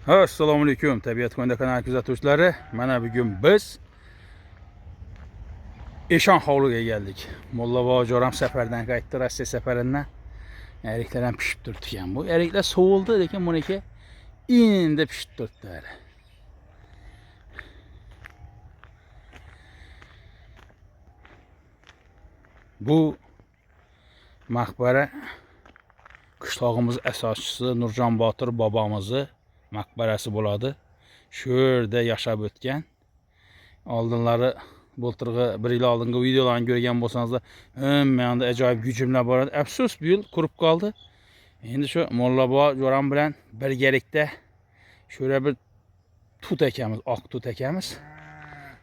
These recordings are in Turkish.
Assalomu alaykum tabiat ko'yda kanal kuzatuvchilari. Mana bugun biz Eshon hovliga keldik. Molla Bobojo'ram safardan qaytdi, Rossiya safaridan. Eriklar ham pishib turibdi ekan. Bu eriklar sovildi, lekin buniki endi pishib turibdi. Bu maqbara qishlog'imiz asoschisi Nurjon Botir bobomizni maqbarasi bo'ladi. Shu yerda yashab o'tgan. Oldinlari bultirg'i bir yil oldingi videolarni ko'rgan bo'lsangizlar, menda ajoyib hujumlar bor edi. Afsus, bu yil qurib qoldi. Endi shu Molla Bobojo'ram bilan birgalikda shu yerda bir tut ekamiz, oq tut ekamiz.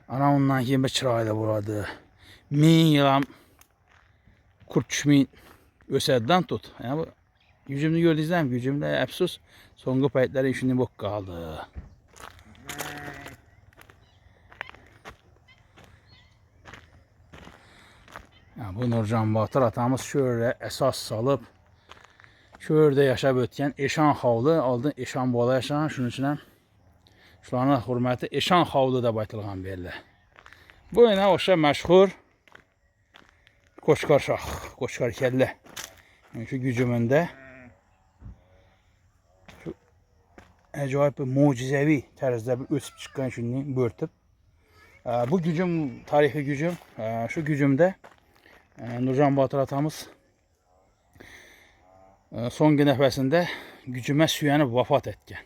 Ana undan keyin bir chiroyli bo'ladi. Ming yil ham qurt tushmay o'sadidan tut. Yani bu hujumni ko'rdingizmi? Hujumda afsus, so'nggi paytlari shunday bo'lib qoldi. Bu Nurjon Botir otamiz shu yerda asos solib, shu yerda yashab o'tgan Eshon hovli, oldin Eshon bola yashagan, shuning uchun ham shularning hurmati Eshon hovli deb aytilgan bu yerda. Bu yana o'sha mashhur Qo'chqor shoh, Qo'chqor kalla. Shu hujumida shu ajoyib bir mo'jizaviy tarzda bir o'sib chiqqan shunday bo'rtib. Bu hujum tarixiy hujum. Shu hujumda Nurjon Botir otamiz so'nggi nafasında hujumga suyanib vafot etgan.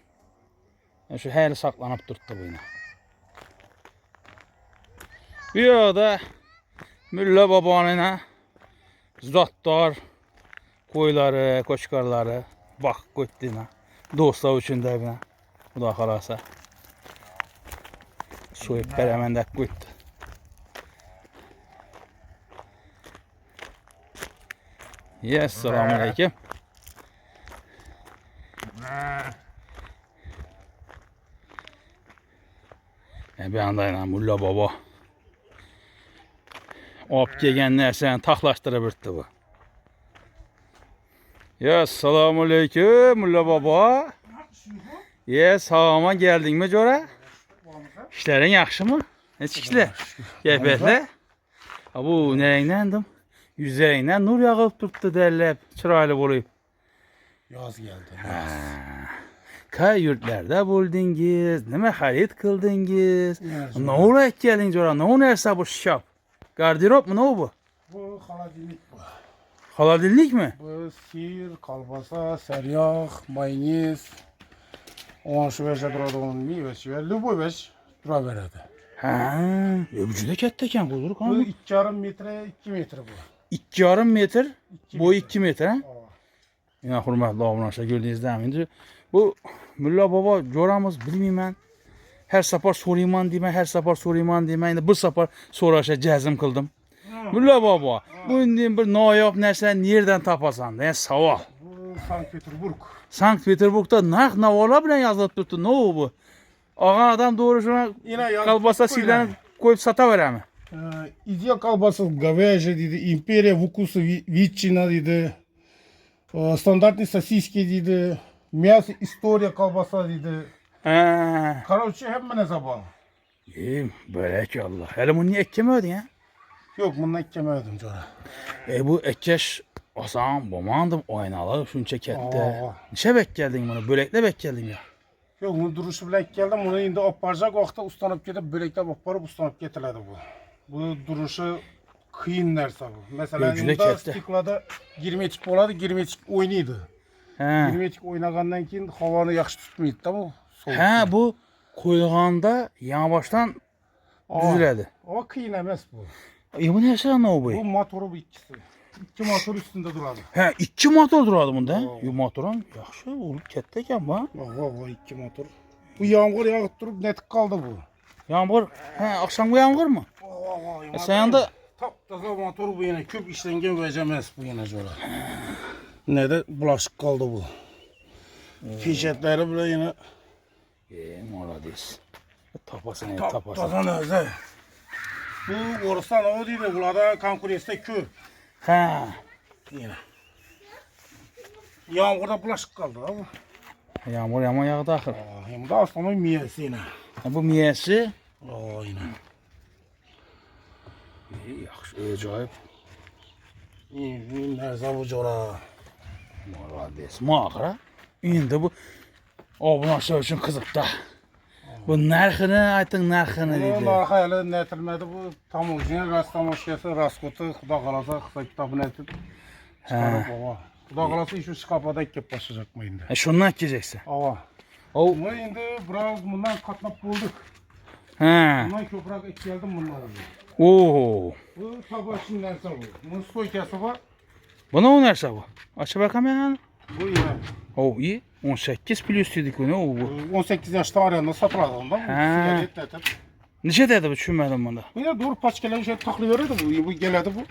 Shu hali saqlanib turibdi bu yana. Bu yerda Mulla boboning zotdor qo'ylari, qo'chqorlari boqib qo'ydi. Do'stlar uchun da buni xudo xolasa so'yib beraman deb qo'ydi. Assalomu alaykum. Bu anda Mulla bobo olib kelgan narsani taxlashtirib o'tdi bu. Assalomu alaykum Mulla bobo. Saloma geldingmi jo'ra? İşlerin yaxshimi? Necha ishlar? Kayfiyatlar? Bu nerangdandim? Yüzlerinden nur yağıp turibdi derlep, chiroyli bo'lib. Yoz geldi. Qay yurtlarda bo'ldingiz? Nima xarid qildingiz? Nima keldingiz jo'ra? Nima narsa bu shop? Garderob mu ne bu? Bu холодильник bu. Холодильник mi? Bu sir, kolbasa, sariyog, mayonez. Ona şu veşe duradi onun meyvesi ve любой veş duraveradi. Bu juda katta ekan bu. Bu 2,5 metre, 2 metre bu. 2,5 metr, boyu 2 metr ha? Aa. Hurmatli obunachilar, ko'rdingizmi? Endi bu Mulla Bobojo'ramiz bilmayman. Her safar so'rayman deyman, her safar so'rayman deyman. Endi bir safar so'rashga jazm qildim. Mulla bobo, bundan bir noyob narsani nereden topasan? Yani savol. Bu Sankt Peterburg. Sankt Peterburgda narx navolar bilan yozilib turibdi. Ne bu? Olgan adam doğru shuna kolbasa sillanib qo'yib sotaverami? İdiya kolbasa говяжья dedi, imперия вкуса ветчина dedi. Стандартный сосиски dedi. Мясо история kolbasa dedi. Короче, hemen hesaba. Börek Allah. Hele bunu niye eklemedin ya? Yok, bunu eklemedim canım. Bu ekkeş asan bomandım oynalı şunca kette. Neçe bekgeldin bunu? Börekle bekgeldin ya. Yok, bunu duruşu bile geldim. Bunu indi aparacak vakti ustanıp gidip börekle aparıp ustanıp getirledi bu. Bu duruşu kıyın nerse bu. Mesela indi stiklada 20 etik oladı, 20 etik oynaydı. 20 etik oynagandan keyin havanı yaxşı tutmaydı da bu. Bu koyulğanda yan baştan düzüledi. Ama kıyın emes bu. Bu ne yaşar ne o bu? Bu motoru bu ikisi. İki motor üstünde duradı. İki motor duradı bunda. Motorun yaxşı olup ketdi ekan bu. İki motor. Bu yağmur yağıp durup netik kaldı bu. Yağmur, akşamki yağmur mu? Sen de taptaza motor bu yine köp işlengen vereceğiz bu yine şöyle. Ne de bulaşık kaldı bu. Fişetleri bile yine. Молодец. Tapasın, taptaza nerede? Bu Oristan o değil de burada konkureste köy. Yine. Yağmurda bulaşık kaldı abi. Yağmur yaman yağdı axır. Hem de aslanın miyesi yine. Bu miyəsi? Aynen. Yaxşı, acayip. Nerede bu cora? Malades. Maxıra. İndi bu abunlaşlar üçün qızıqda. Bu nərxini, aytın nərxini Bu dedi. narxı hələ nətilmədi. Bu tam orijinal Rastamoşyası, Raskotu, Xuda qalasa qısa kitabını etib çıxarıb baba. Xuda qalasa işi şkapada ikip başlayacak mı indi? Şundan gideceksin. Ava. O, Bunu indi biraz bundan katlap bulduk. hə. Bundan köprak ek geldim bunları. Oo. Bu tabaşın neresi bu? Bunun stoykası var. Bu nə o nərsə bu? Aç bakalım yani. Bu yine. O iyi. 18 plus dedik bu ne o bu? 18 yaşta arayanda satıldı ondan. Ha. Neçə dedi bu düşünmədim bunda. Bu yine doğru paçkalan şey takılıverirdi bu. Bu geledi bu.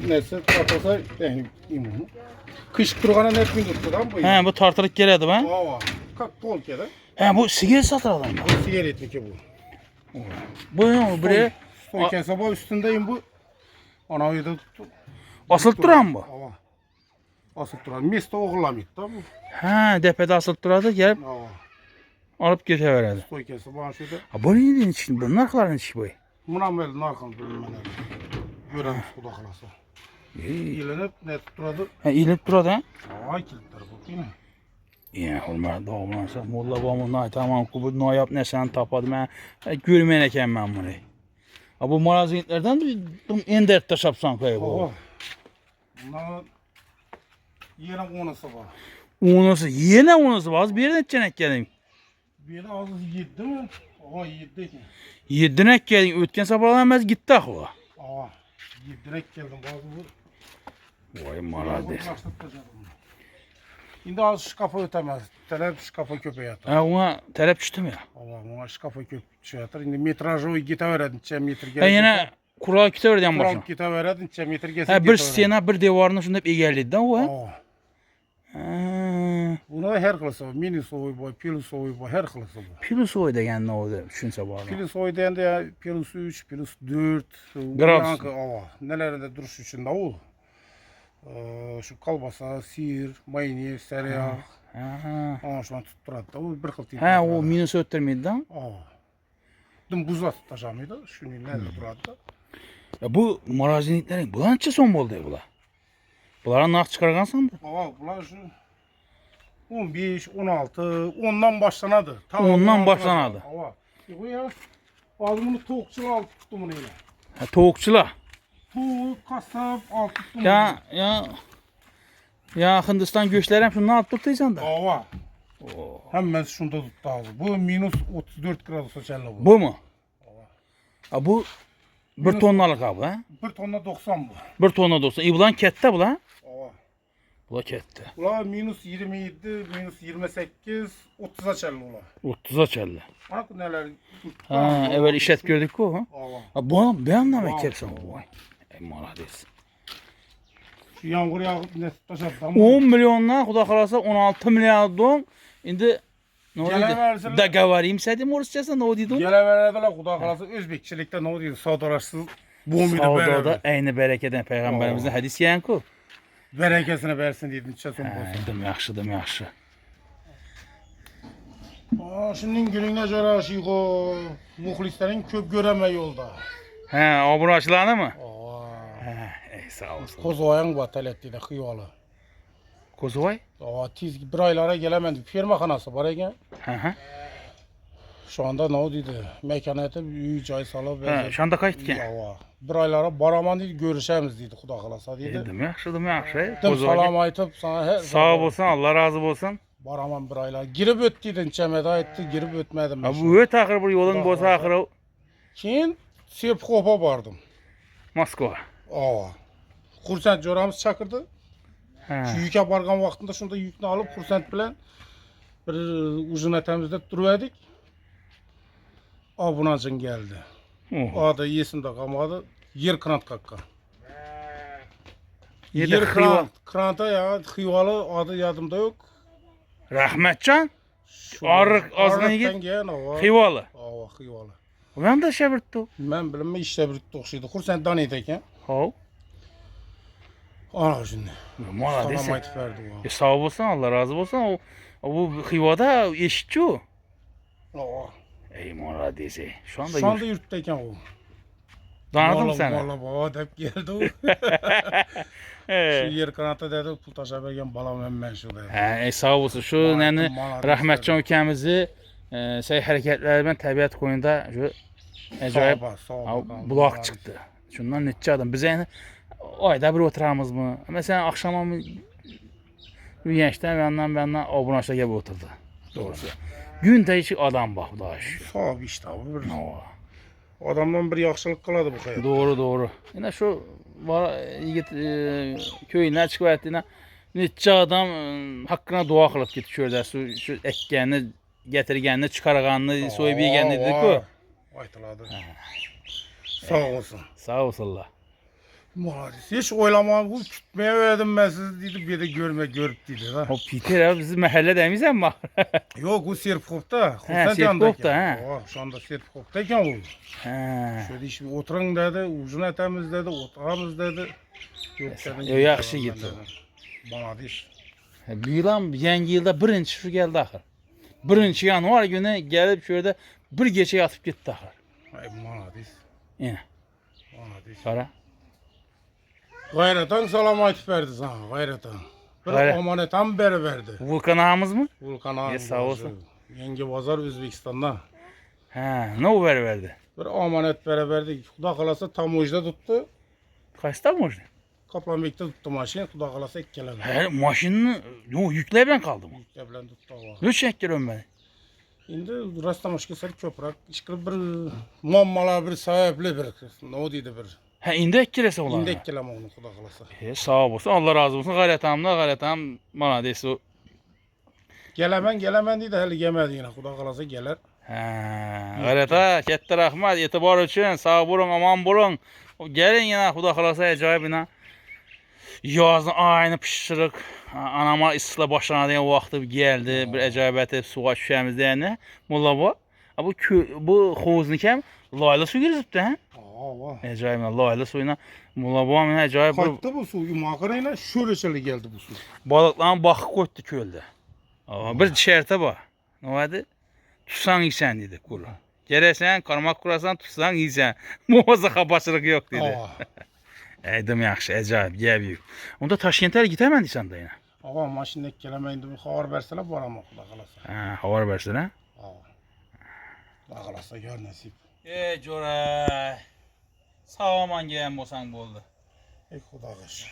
Neyse tatlısa yani bunu. Kış kurğana net mi tuttu lan bu? Hə, bu tartırıq gələdi ben. Ava. Kak tol kere. Hə, bu sigaret satır adam. Bu sigaret mi ki bu? Bu ne o buraya? Stoykası bu üstündeyim bu. Ana uydu tuttu. Asılıb duran bu. Ava. Asıp duran. Mesto oğurlamıydı da bu. Hə, dəpədə asılıb duradı, gəlib Ava. alıp getə verədi. Stoykası bana şöyle. Ha, bu neydi için? Bu narxların içi bu. Buna böyle narkın bölümleri. Gören kuda kalası. İlenip ne tutturadı? Hə, ilib duradı, hə? Ay kilitler bu değil mi? Ya, olmaz, doğumlansa. Molla babamın nay tamam, bu nə yap, nə sən tapadı, mən görməyənəkən mən bunu. Ha, bu marazinliklərdən en dərddə şapsan koyu bu. Oha. Bunların yerin onası var. Unusu, yenə unusu var, az bir yerdən çənək gəlin. Bir az yedi mi? Oha yedi ki. Yedinək gəlin, ötkən sabahdan məz gitdi axı o. Oha. Yedirek geldim bazı bu. Vay marades. Şimdi az şkafa ötemez. Talep şkafa köpeği atar. Ha, ona tələb düşdüm ya. Allah ona şkafa köpeği atar. Şimdi metrajı o gite veredin. Çem metr Ha, yenə kuralı kitə verdən başına. Kural gite veredin. Çem metr gelsin. Ha, bir stena, bir devarını şunda egərliydi də o, ha? Oha. Ha. Buna her kılısı var. Mini soğuy boy, pil soğuy boy, her kılısı var. Pilus o degan nə oldu? Düşünsə bağlı. Pil soğuy deyende ya pilus 3, pilus 4. Gradus. Ova. Nelerinde duruş için de o. Şu kalbasa, sir, mayonez, tereyağı. Ha. Ama şu an tutturadı da o bir kıl Ha, o minus ötürməydi də. Ova. Dün buzla tutacağımıydı. Şunu nerede duradı da. Ya bu marazinliklərin bunlar neçə son oldu bunlar? Bunlara nağd çıxarğansan da. Ova bunlar şu 15, 16, ondan başlanadı. Ondan başlanadı. Ova. Bu ya ağzımı tavukçular altı tuttum bunu yine. Ha, tovuqçular. Tavuk, kasap altı tuttum. Ya Hindistan göçləri həm şundan alıb tutduysan da. Ova. Hemen şunda tuttu abi. Bu minus 34 gradusa çelle bu. Bu mu? Ha, bu 1 tonnalıq abi, ha? 1 tonna 90 bu. 1 tonna da olsa. Bulan kətdə bula? Ova. Bula kətdə. Ula minus 27, minus 28, 30'a çelle ula. 30'a çəllə. Bak neler. Ha, əvvəl işət gördük ki o, ha? Ova. Ha, bu beyanla məkərsən bu. Ey malades. Şu yağmur yağıp ne taşadı. 10 milyondan xuda xalasa 16 milyardan indi ne Gələ oldu? versinlər. Da qavarayım sədim orasçasa ne oldu? Geleverdiler kuda kalası Özbekçilikte ne oluyor? Savdaraşsız bu muydu Savdada beraber. eyni bərəkədən peyğəmbərimizin hədis yeyən ku. Berekesine versin dedim. Çetin olsun. Dim yaxşıdır, yaxşı. Şimdi gününe göre o muhlislerin köp göreme yolda. Hə, abunacılarını mı? Aa. Hə, ey sağ olsun. Kozoyan vatalet dedi kıyvalı. Kozuvay? Aa, tiz bir aylara gelemedik. Firma kanası var ya. Hı. Şu anda ne oldu? Mekanete 3 ay salı Hə, şanda qayıtdın. Aa. Bir aylara baraman dedi görüşemiz dedi Xuda kalasa dedi. Dim yaxşıdır, yaxşı. Dım Kozuvay. salam aytıp sana her Sağ olsun, Allah razı olsun. Baraman bir aylar. Girip öttüydün çemeda etti, girip ötmedim. Ha, bu öt axır bir yolun bolsa axırı Keyin Sepkop'a vardım. Moskva. Aa. Kursent coramız çakırdı. Hə. Şu yüke bargan vaxtında şunda yükünü alıp kursent bilen bir uzun temizlep duruverdik. Abunacın geldi. Oh. Adı yesimde kalmadı. Yer kranat kakka. Yedi xıyva. Kranata ya xıyvalı adı yadımda yok. Rahmetcan. Arıq azına yigit. Xıyvalı. Aa xıyvalı. Ben de şebirtdi. Ben bilinme işte bir toxşuydu. Kursent daniydi eken. Hov. Ana şimdi. Mala dese. Salamat verdi o. Sağ olsun, Allah razı olsun. Bu Xivada eşitçi o. Aa. Ey mala dese. Şu anda Şu anda yurttayken o. Danıdım seni. Valla baba deyip geldi o. Şu yer kanata dedi, pul taşa bergen balam ben şu dedi. Hə, sağ olsun. Şu nəni Rəhmətcan ölkəmizi səy hərəkətlərindən təbiət qoyunda şu acayip Sağ ol. bulaq çıxdı. Şundan neçə adam bizə yəni ayda bir oturamız mı? Məsələn axşama bir gençdən yandan abunlaşa gəlib oturdu. Doğrusu. Gündə iki adam bax daha şükür. Sağ ol işte abi. Adamdan bir yaxşılık qıladı bu hayat. Doğru. Yəni şu var yigit köyündən çıxıb etdiyinə neçə adam haqqına dua qılıb getdi kördə. Şu əkgəni, gətirgənini, çıxarğanını, soyub yegənini dedik o. Aytıladı. Sağ olsun. Sağ olsunlar. Muhadis. Hiç oylamadım. Bu kütmeye verdim ben sizi dedi. Bir de görüp dedi. Ha. O Peter abi bizim məhəllə dəmizən mi? Yok o Serpkov'da. Serpkov'da, ha. Şu anda Serpkov'dayken o. Hə. Şöyle işte oturun dedi. Uzun etemiz dedi. Oturamız dedi. Yaxşı getdi. Muhadis. Bu yılan yeni yılda birinci şu gəldi axır. 1 yanvar günü gəlib şöyle bir gecə yatıp getdi axır. Ay muhadis. Yəni. Muhadis. Sonra Gayratan salamat verdi sana. Gayratan. Bir Gayret. amanetan beri verdi. Vulkan ağamız mı? Vulkan ağamız. Sağ olsun. Yenge Bazar Özbekistan'da. Hə, nə o verdi? Bir amanet beri verdi. Kuda kalası Tamoj'da tuttu. Kaçta mı? Kaplanbek'te tuttu maşin. Kuda kalası ekkeledi. Hə, maşını yükləbən qaldı mı? Yüklebilen tuttu hava. Ne çəkir öməni? Şimdi rastlamış ki köprak. İşkili bir mammalar bir sahipli bir. Ne o dedi bir. Hə, indi əkkiləsə olar. İndi ekkeleme onu kuda kalası. Sağ olsun, Allah razı olsun. Qayratam bana desə o. Gelemen dedi. Hele yemedi yine. Kuda kalası gelir. Hə, qayrata, kətdə rəhmət, etibar üçün, sağ olun, aman olun. O gəlin yenə xuda xalasa əcayib ilə. Yazın ayını pişirək. Anama istilə başlana deyən vaxtı gəldi. Bir əcayibəti suğa şüşəmizdə yəni. Molla bu xoznikəm layla su girizibdi, hə? Əcayib ilə layla suyuna. Molla bu amına əcayib bir Kalktı bu su. Makarayla şöyle geldi bu su. balıqların baxı qoydu köldə. Bir şərtə bax. Nə vardı? Tutsan yiysən dedi qulu. Gələsən, qarmaq qurasan, tutsan yiysən. Moza xabaçılıq yox dedi. Eydim yaxşı, əcayib, gəbiyik. Onda Taşkentə gitəmən desən də yenə. Ağa maşında gelemeyin bir xabar versene bu arama kuda kalası. Hə, xabar versin hə? Kuda kalası gör nasip. Coray. Sağaman gələn bolsan boldu. Ey kuda kalası.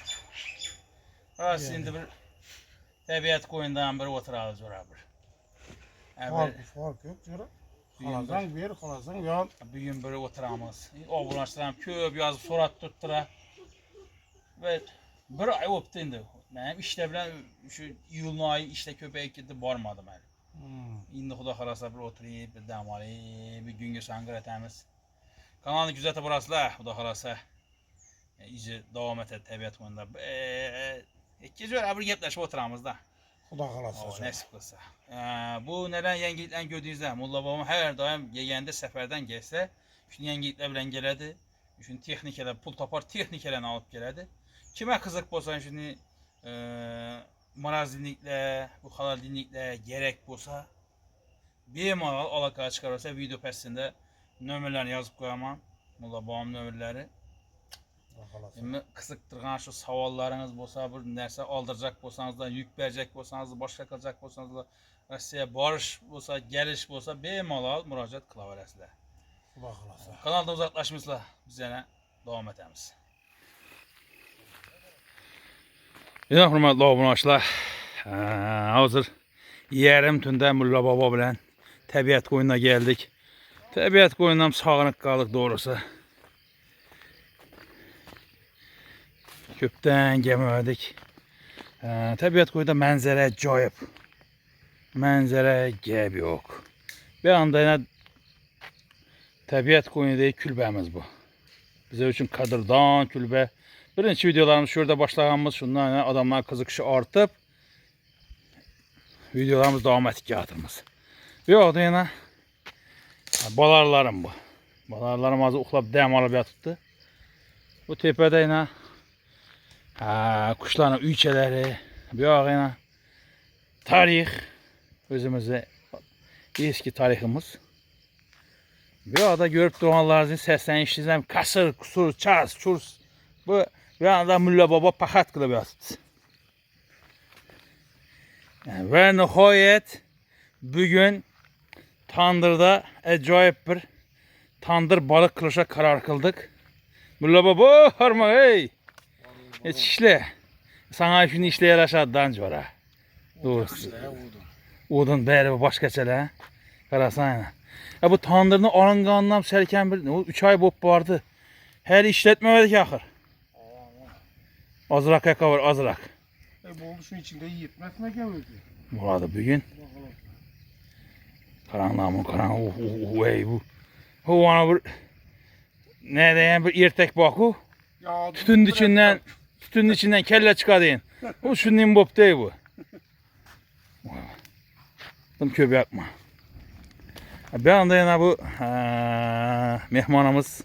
Ras indi bir təbiət qoyundan bir oturarız ora bir. Fark yok canım. Kalazan ya. Bugün bir oturamız. Oğlanlaştıram köp yazıp sorat tuttura. Ve bir ay optu indi. Mənim işlə bilən şu iyulun ayı işlə köpək getdi barmadım hələ. İndi xuda xalasa bir oturayım, bir damalayım, bir gün geçən qırətəmiz. Kanalı güzətə burasılar, xuda xalasa. İyice devam et təbiət qoyunda. İkinci öyle bir gepləşib oturamız da. Kuda kalası. Nəsib qılsa. Bu nədən yəngildən gördüyünüzdə Molla babam hər daim yegəndə səfərdən gəlsə, şunu yəngillə bilən gələdi. Şunu texnikələ, pul tapar texnikələn alıb gələdi. Kimə qızıq bolsa şunu marazlinliklə, bu xalallinliklə gerek bolsa bemalal alaqaya çıxarırsa video pəstində nömrələrini yazıb qoyamam. Molla babam nömrələri. Qısıqdırğan şu savallarınız bolsa, bir nəsə aldıracaq bolsanız da, yük verəcək bolsanız da, başqa qılacaq bolsanız da, Rusiyaya barış bolsa, gəliş bolsa bemalal müraciət qıla verəsizlər. Kanalda uzaqlaşmışlar, biz yenə davam edəmiz. Yenə hörmətli abunəçilər, hazır yarım tündə Molla baba bilən təbiət qoyununa gəldik. Təbiət qoyundan sağınıq qaldıq doğrusu. Köpdən gəmədik. Təbiət qoyunda mənzərə acayip. Mənzərə gəb yox. Bir anda yenə təbiət qoyunda külbəmiz bu. Bizə üçün kadırdan külbə. Birinci videolarımız şurada başlağımız şundan adamlar qızıqışı artıb. Videolarımız davam etkiatımız. Yox da yenə balarlarım bu. Balarlarım azı uxlab dəm alıb yatıbdı. Bu tepədə yenə Ha, kuşların üyçeleri. Bir ağına tarih. Özümüzde eski tarihimiz. Bir arada görüp duranlarınızın seslenişinizden kasır, kusur, çars, çurs. Bu bir anda Mülla Baba paxat qılıb yatdı. Ve nihayet bugün tandırda acayip bir tandır balık kılışa karar kıldık. Mülla Baba harma hey. Hiç işle. Sana şunu işle yaraşadan sonra. Doğrusu. Odun beri başka çele. Karasana. Ya bu tandırını arangandan serken bir 3 ay bop vardı. Her işletmemedik ahır. Azrak yaka var azrak. Bu oldu şunun içinde yetmez mi gelmedi? Burada bugün. Karanlığa karanlığı. Ey bu. Bu bana bir ne diyen bir ertek baku. Tütünün içinden kelle çıkarayım. Bu şunun bop değil bu. Bunu köp yapma. Bir anda yana bu mehmanımız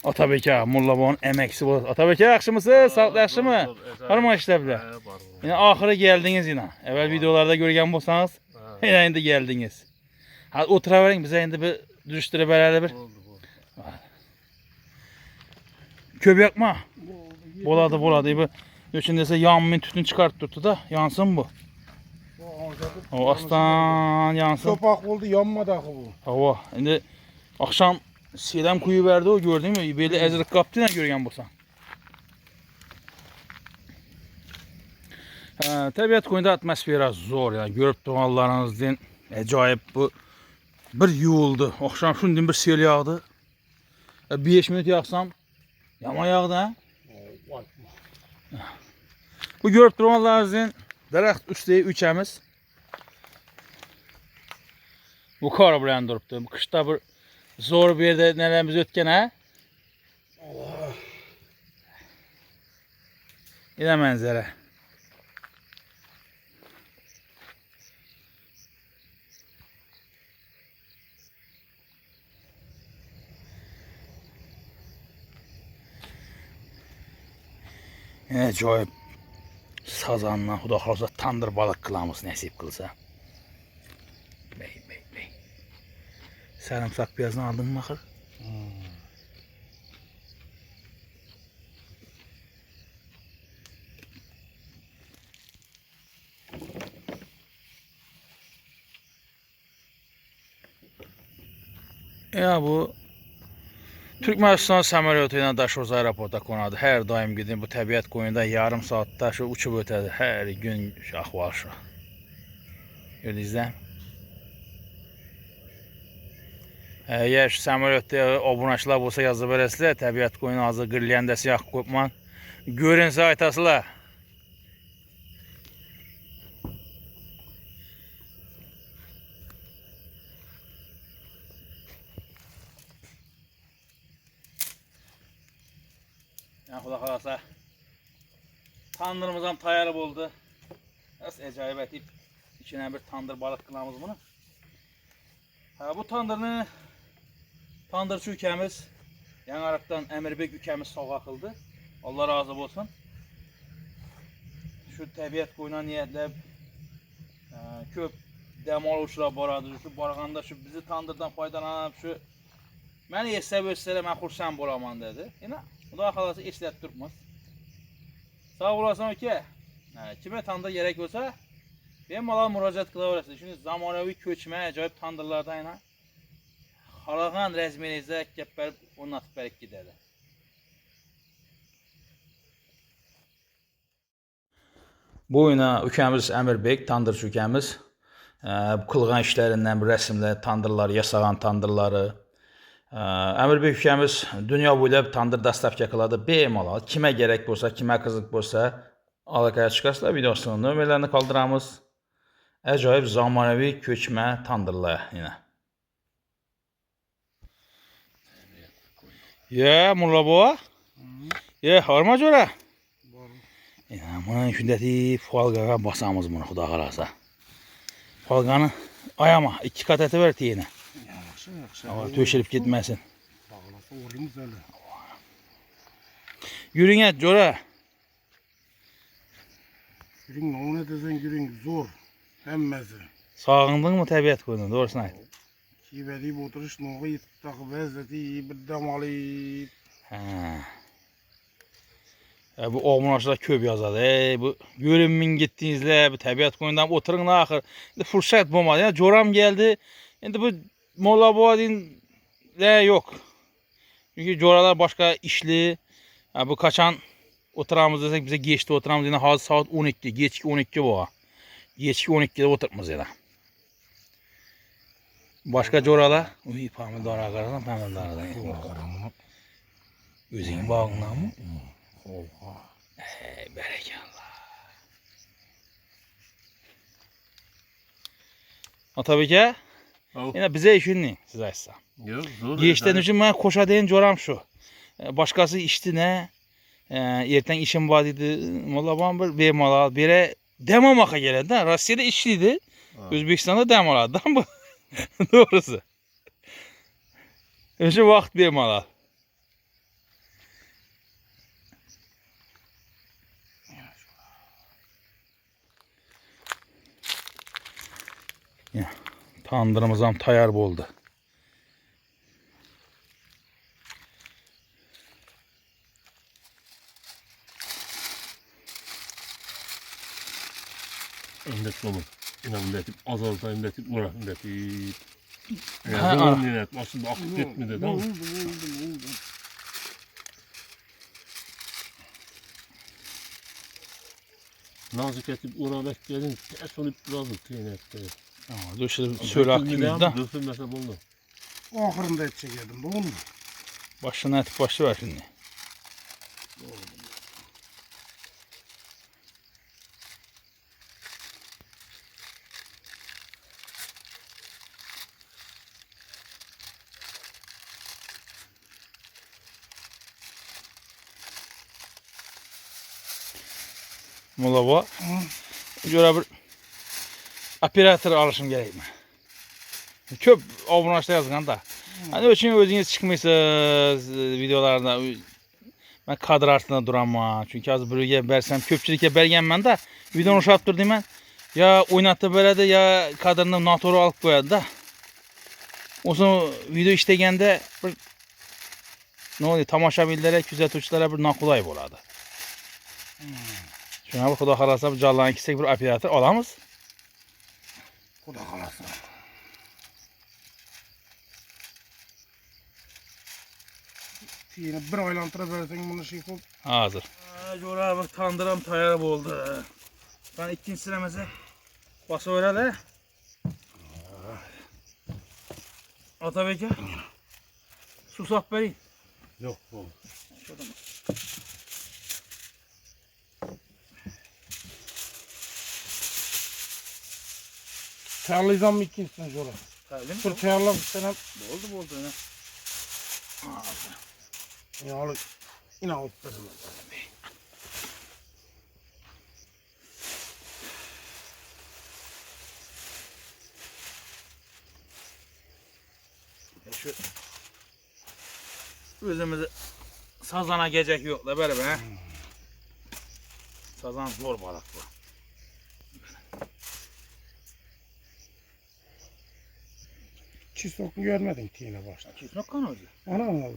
Atabek ağa, Mulla Baba'nın emeksi bu. Atabek ağa yaxşı mısınız? Sağlıklı yaxşı mı? Harma işler bile. Yine ahire geldiniz yine. Evvel videolarda görgen bolsanız yine indi geldiniz. Hadi oturavering bize endi bir düştürüp herhalde bir. Köp yakma. Boladı. Bu içindese yanmayın tütün çıkart tuttu da yansın bu. O aslan yansın. Sopak oldu yanmadı akı bu. Hava. Şimdi akşam selam kuyu verdi o gördün mü? Böyle ezrik kaptı ne görgen bolsan. Tabiat koyunda atmosfera zor ya. Görüp doğanlarınızdan acayip bu bir yuvuldu. Akşam şundan bir sel yağdı. 5 minut yağsam yama yağdı ha. Bu görüp doğanlarınızdan daraxt üstüne üçemiz. Bu kar bilen duruptu. Kışta bir zor bir yerde nelerimiz ötken ha? Allah. Yine manzara. Acayip sazanla, Xudo xolsa tandır balık qilamiz nasip qilsa. Bey. Sarımsak piyazını aldın mı axır? Ya bu Türkmenistan samolyotuyla Daşoz aeroporta qonadı. Her daim gidin bu təbiət qoyunda yarım saatda şu uçub ötədi. Her gün ahval şu. Gördünüz də? Eğer şu samolyotda obunaşlar olsa yazıb verəsilər, təbiət qoyunu hazır qırlayandəsi yaxı qopman. Görünsə aytasılar. Ya Xudo xolasa tandırımız ham tayarlıq oldu. Nasıl acayip etip içine bir tandır balık qılamiz bunu. Bu tandırını tandırçı ülkemiz Yanarıqdan Əmirbek ülkemiz sağ qıldı. Allah razı olsun. Şu təbiət qoyuna niyetle köp demoğuşlar baradı. Şu barğanda şu bizi tandırdan faydalanıp şu məni yesəb ölsələ mən xurşan bolaman dedi. Yine Xudo xolasa eslət durmaz. Sağ olasın ki, kime tandır gerek olsa benim mala müracaat kılabilirsiniz. Şimdi zamanəvi köçmə acayip tandırlarda yine xalaqan rəzminizə gəpbərib onun atıb bərib gedədir. Bu yine ülkemiz Əmirbek, tandırçı ülkemiz. Qılğan işlərindən bir rəsmlər, tandırları, yasağan tandırları. Əmirbek ülkemiz dünya boyunca tandır dastavka qıladı. Bemalal, kimə gerek olsa, kimə qızıq olsa alakaya çıxarsınlar videosunun nömrələrini qaldıramız. Acayip zamanəvi köçmə tandırlar yine. Ya Mulla Baba? Ya harma görə? Bunun şündəti falqağa basamız bunu Xudo xolasa. Falqanı ayama 2 kat eti ver tiyene. Yaxşı. Töşülüp gitmesin. Bağlasa olayımız öyle. Yürüyün et Cora. Giring, ne desen giring, zor. Hemmesi. Sağındın mı təbiət qoyunu? Doğrusunu ayt. Kibedip oturuş, noğa yetip takı lezzeti, bir dam alayıp. Hə. Bu oğmunaşlar köp yazadı. Bu görünmin gittiğinizle bu təbiət qoyundan oturun axır. İndi fürsət bulmadı. Yani coram geldi. İndi bu Molla Boğazın yok. Çünkü coralar başka işli. Bu kaçan oturamız desek bize geçti oturamız yine hazır saat 12. Geçki 12 bu. Geçki 12'de oturmaz yine. Başka coralar. Uy pamidar ağardan pamidardan. Özün bağından mı? Oha. Berekallah. Tabii ki. Yine bize işin siz açsa. Yok zor. Geçten üçün ben koşa deyin coram şu. Başkası içti ne? Erten işim var idi. Molla bana bir mal bire demamaka geldi. Rusya'da işliydi. Özbekistan'da dem aladı. Bu doğrusu. Önce vakit bir mal. Ya, tandırımızdan tayar oldu. Öndet olur. İnan detip azalta detip ora detip. Ha, Yani bu ninet aslında akıp etmedi tamam. Oldu. Nazik etip ora bekledin. Ters olup duralım tinette. Dur şimdi söyle hakkımızda. Dökülmese buldu. Ahırında et çekerdim, bu mu? Başına etik başı ver şimdi. Molla bu. Göre bir operatör alışım gerek mi? Köp obunaşta yazgan da. Hani için özünüz çıkmışsınız videolarda. Ben kadr altında duramam. Çünkü az buraya bersem köpçülükə bergenmem de videonu uşaq dur deyim ben. Ya oynattı böyle de ya kadrını natoru alıp koyadı da. O zaman video iştegende bir ne oluyor tamaşabillere, küzetuvchilara bir nakulay boladı. Şuna bir xudo xolasa bir canlarını gitsek bir operator alamız. Kuda kalası. Yine bir aylantıra versen bunu şey kol. Hazır. Jora bak tandıram tayar oldu. Ben ikinci sıramızı bası öyle de. Atabeke. Susap verin. Yok bu. Çayarlayacağım mı ikincisini şöyle? Tabii mi? Dur çayarla bir sene. Oldu ne? Ya al. Yine alıp verin. Şu özümüzü sazana gecek yok da böyle be. Sazan zor balık bu. Çiz oku görmedin tiyine başta. Kesmek kan özü. Ana.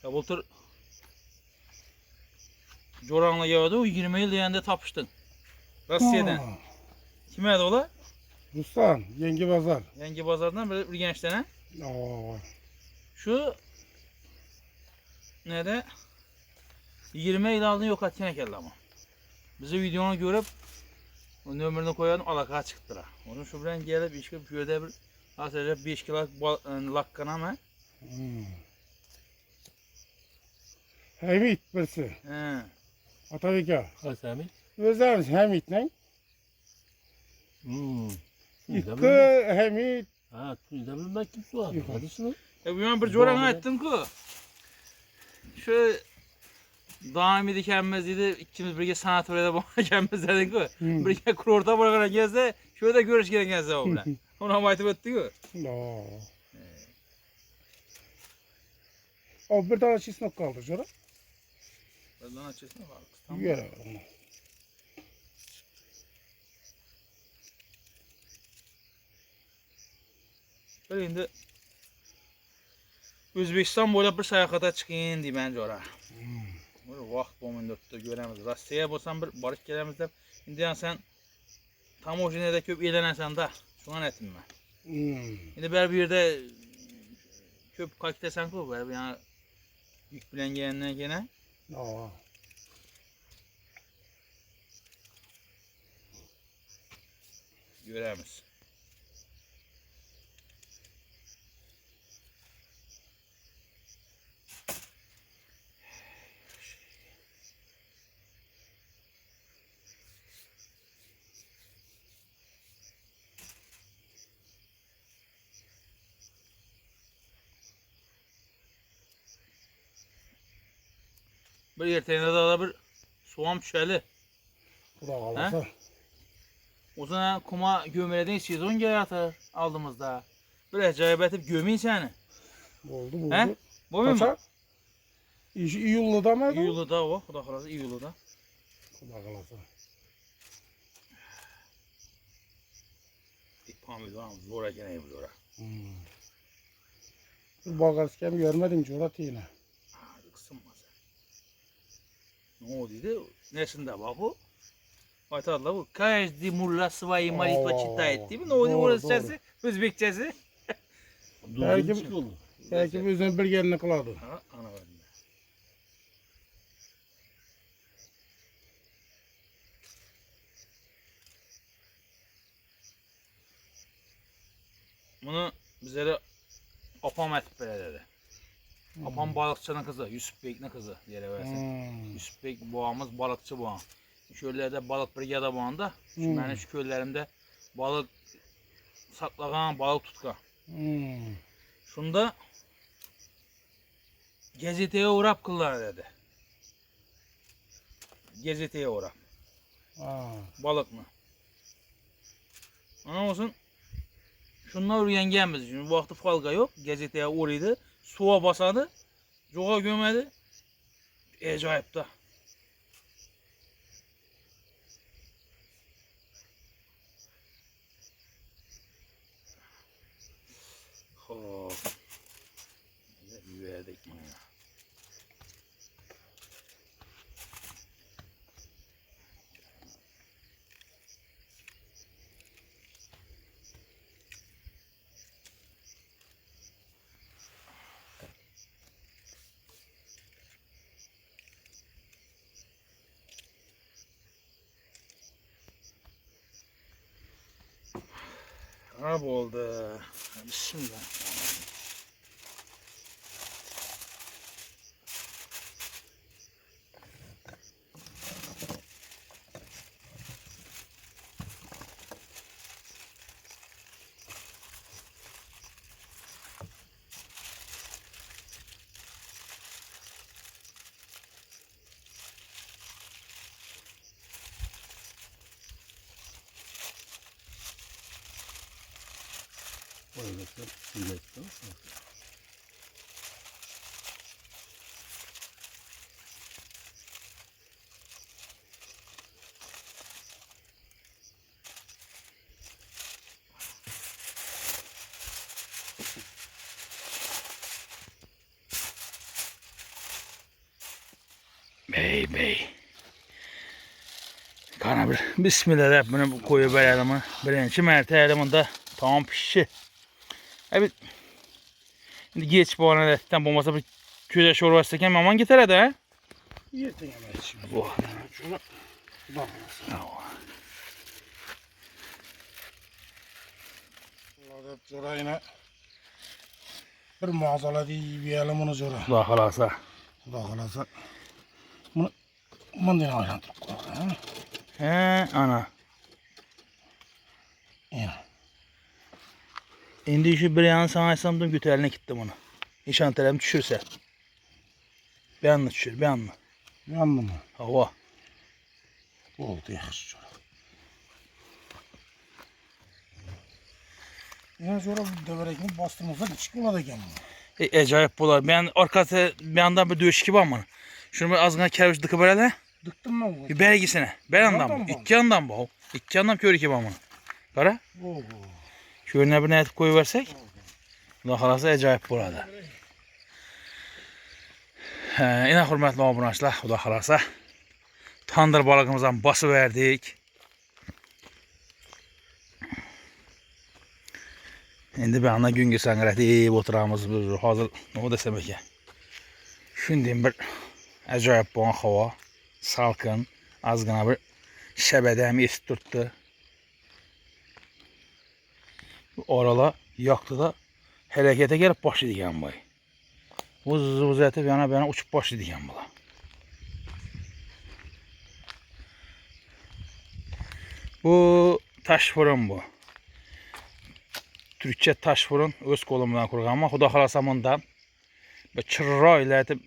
Ya bultur Coran'la yağdı o 20 yıl yanında tapıştın. Rusya'dan. Kime de ola? Ruslan, Yengi Bazar. Yengi Bazar'dan bir gençlerine. Aa, Şu ne de 20 yıl aldın yok atken geldi ama. Bizi videonu görüp o nömerini koyalım alaka çıktılar. Onun şu bilen gelip işe köyde bir aslında 5 kilo lakkana ama. Hamit birisi. He. Atabeka. Kasemi. Özlerimiz Hamit'le. İki Hamit. Ha, tüyden ben kim su aldı? Hadi şunu. Ya bu yan bir coran ettim ki. Şu daimi dikenmez idi. İkimiz birlikte sanatöryede bakacağımız dedik ki. Birlikte kurorta bırakana gezde. Şöyle de görüş gelen gezde o bile. Ona maytip etti ki. Aa. O bir tane çisnok kaldı Jora. Buradan açısına bak. Tamam. Yere. Bir indi Özbekistan boyunca bir səyahata çıxayım deyim məncə ora. Bir vaxt bomundurtda görəmiz. Rossiyaya bolsan bir barış gələmiz də. İndi yəni sən tamojenədə köp elənəsən də. Şuna nətim mən. İndi bir yerdə köp kakitəsən ki, bir yəni yük bilən gələndən yenə. Aa. Görəmiz. Bir ertəyində də bir soğan pişəli. Bu da kalırsa. O zaman kuma gömələdən sezon gəlir aldığımızda. Bir acayip etip gömeyim səni. Oldu. He? Bu mu? Kaça? İyullu'da mı? İyuluda o. Xuda xarası İyuluda. Bu da kalırsa. Pomidor zora gene bu zora. Bir bakarken görmedim Jora tiyine. Hadi kısınmaz. Ne oldu dedi? Nesinde bak bu? Aytadla bu. Каждый мулла свои молитвы читает. Değil mi? Ne oldu Doğru, Rusçası? Özbekçesi? Duzun çık oldu. Belki bir özünün bir gelini kıladı. Ha, ana verdim. Bunu bize de apam etip böyle dedi. Apam balıkçının kızı, Yusuf Bey'in kızı diye versin. Yusuf Bey babamız balıkçı bu an. Köylerde balık brigada bu anda. Benim şu köylerimde balık saklagan, balık tutkan. Şunda gazeteye uğrap kıllar dedi. Gazeteye uğrap. Balık mı? Ana olsun. Şunlar urgengenmiz. Şimdi bu vakti falga yok. Gazeteye uğraydı. Suya basadı. Coğa gömedi. Acayip da. Hop. Verdik mi ya? Harap oldu. Bismillah. Bey. Kana bir bismillah deyip bunu koyup verelim. Birinci mərtə elimində tamam pişi. Evet. Şimdi geç bu arada etten bulmasa bir köze şorba isteken maman getir de. Yetin hemen şimdi. Oh. Şuna bak. Bunlar Jora yine bir mağazala diyelim bunu Jora. Xuda xalasa. Xuda xalasa. Bunu mandina aylandırıp koyalım. He ana. Ya. İndi şu bir yanı sana açsam götürəlinə gittim onu. Nişan tərəfim düşürsə. Bir anla düşür, bir anla. Yandı mı? Hava. Oldu yaxşı Jora. Ya Jora bu döverekini bastığımızda küçük oladı ekan bu. Acayip bular. Ben arkası bir yandan bir döşki var mı? Şunu bir azgına kerviç dıkı böyle. Dıktım ben bunu. Bir belgisine. Bir yandan Yandan mı? mı? İki yandan bu. İki yandan körü ki var mı? Kara. Oo. Şöyle bir net koyuversek. Xudo xolasa acayip bo'ladi. Ina hurmatli obunachilar, Xudo xolasa tandir balig'imizni bosib berdik. Endi bir ana günge sangrati yeb o'tiramiz. Hozir nima desam ekan? Shunday bir ajoyib bo'lgan havo, salqin, ozgina bir shabada ham esib turibdi. Bu oralar yoqdi-da harakatga kelib boshlaydigan boy. O'z etib yana uçup boshlaydigan bular. Bu taş fırın bu. Türkçe taş fırın öz qo'lim qurganman. Xudo xolasa bundan bir chiroyli etib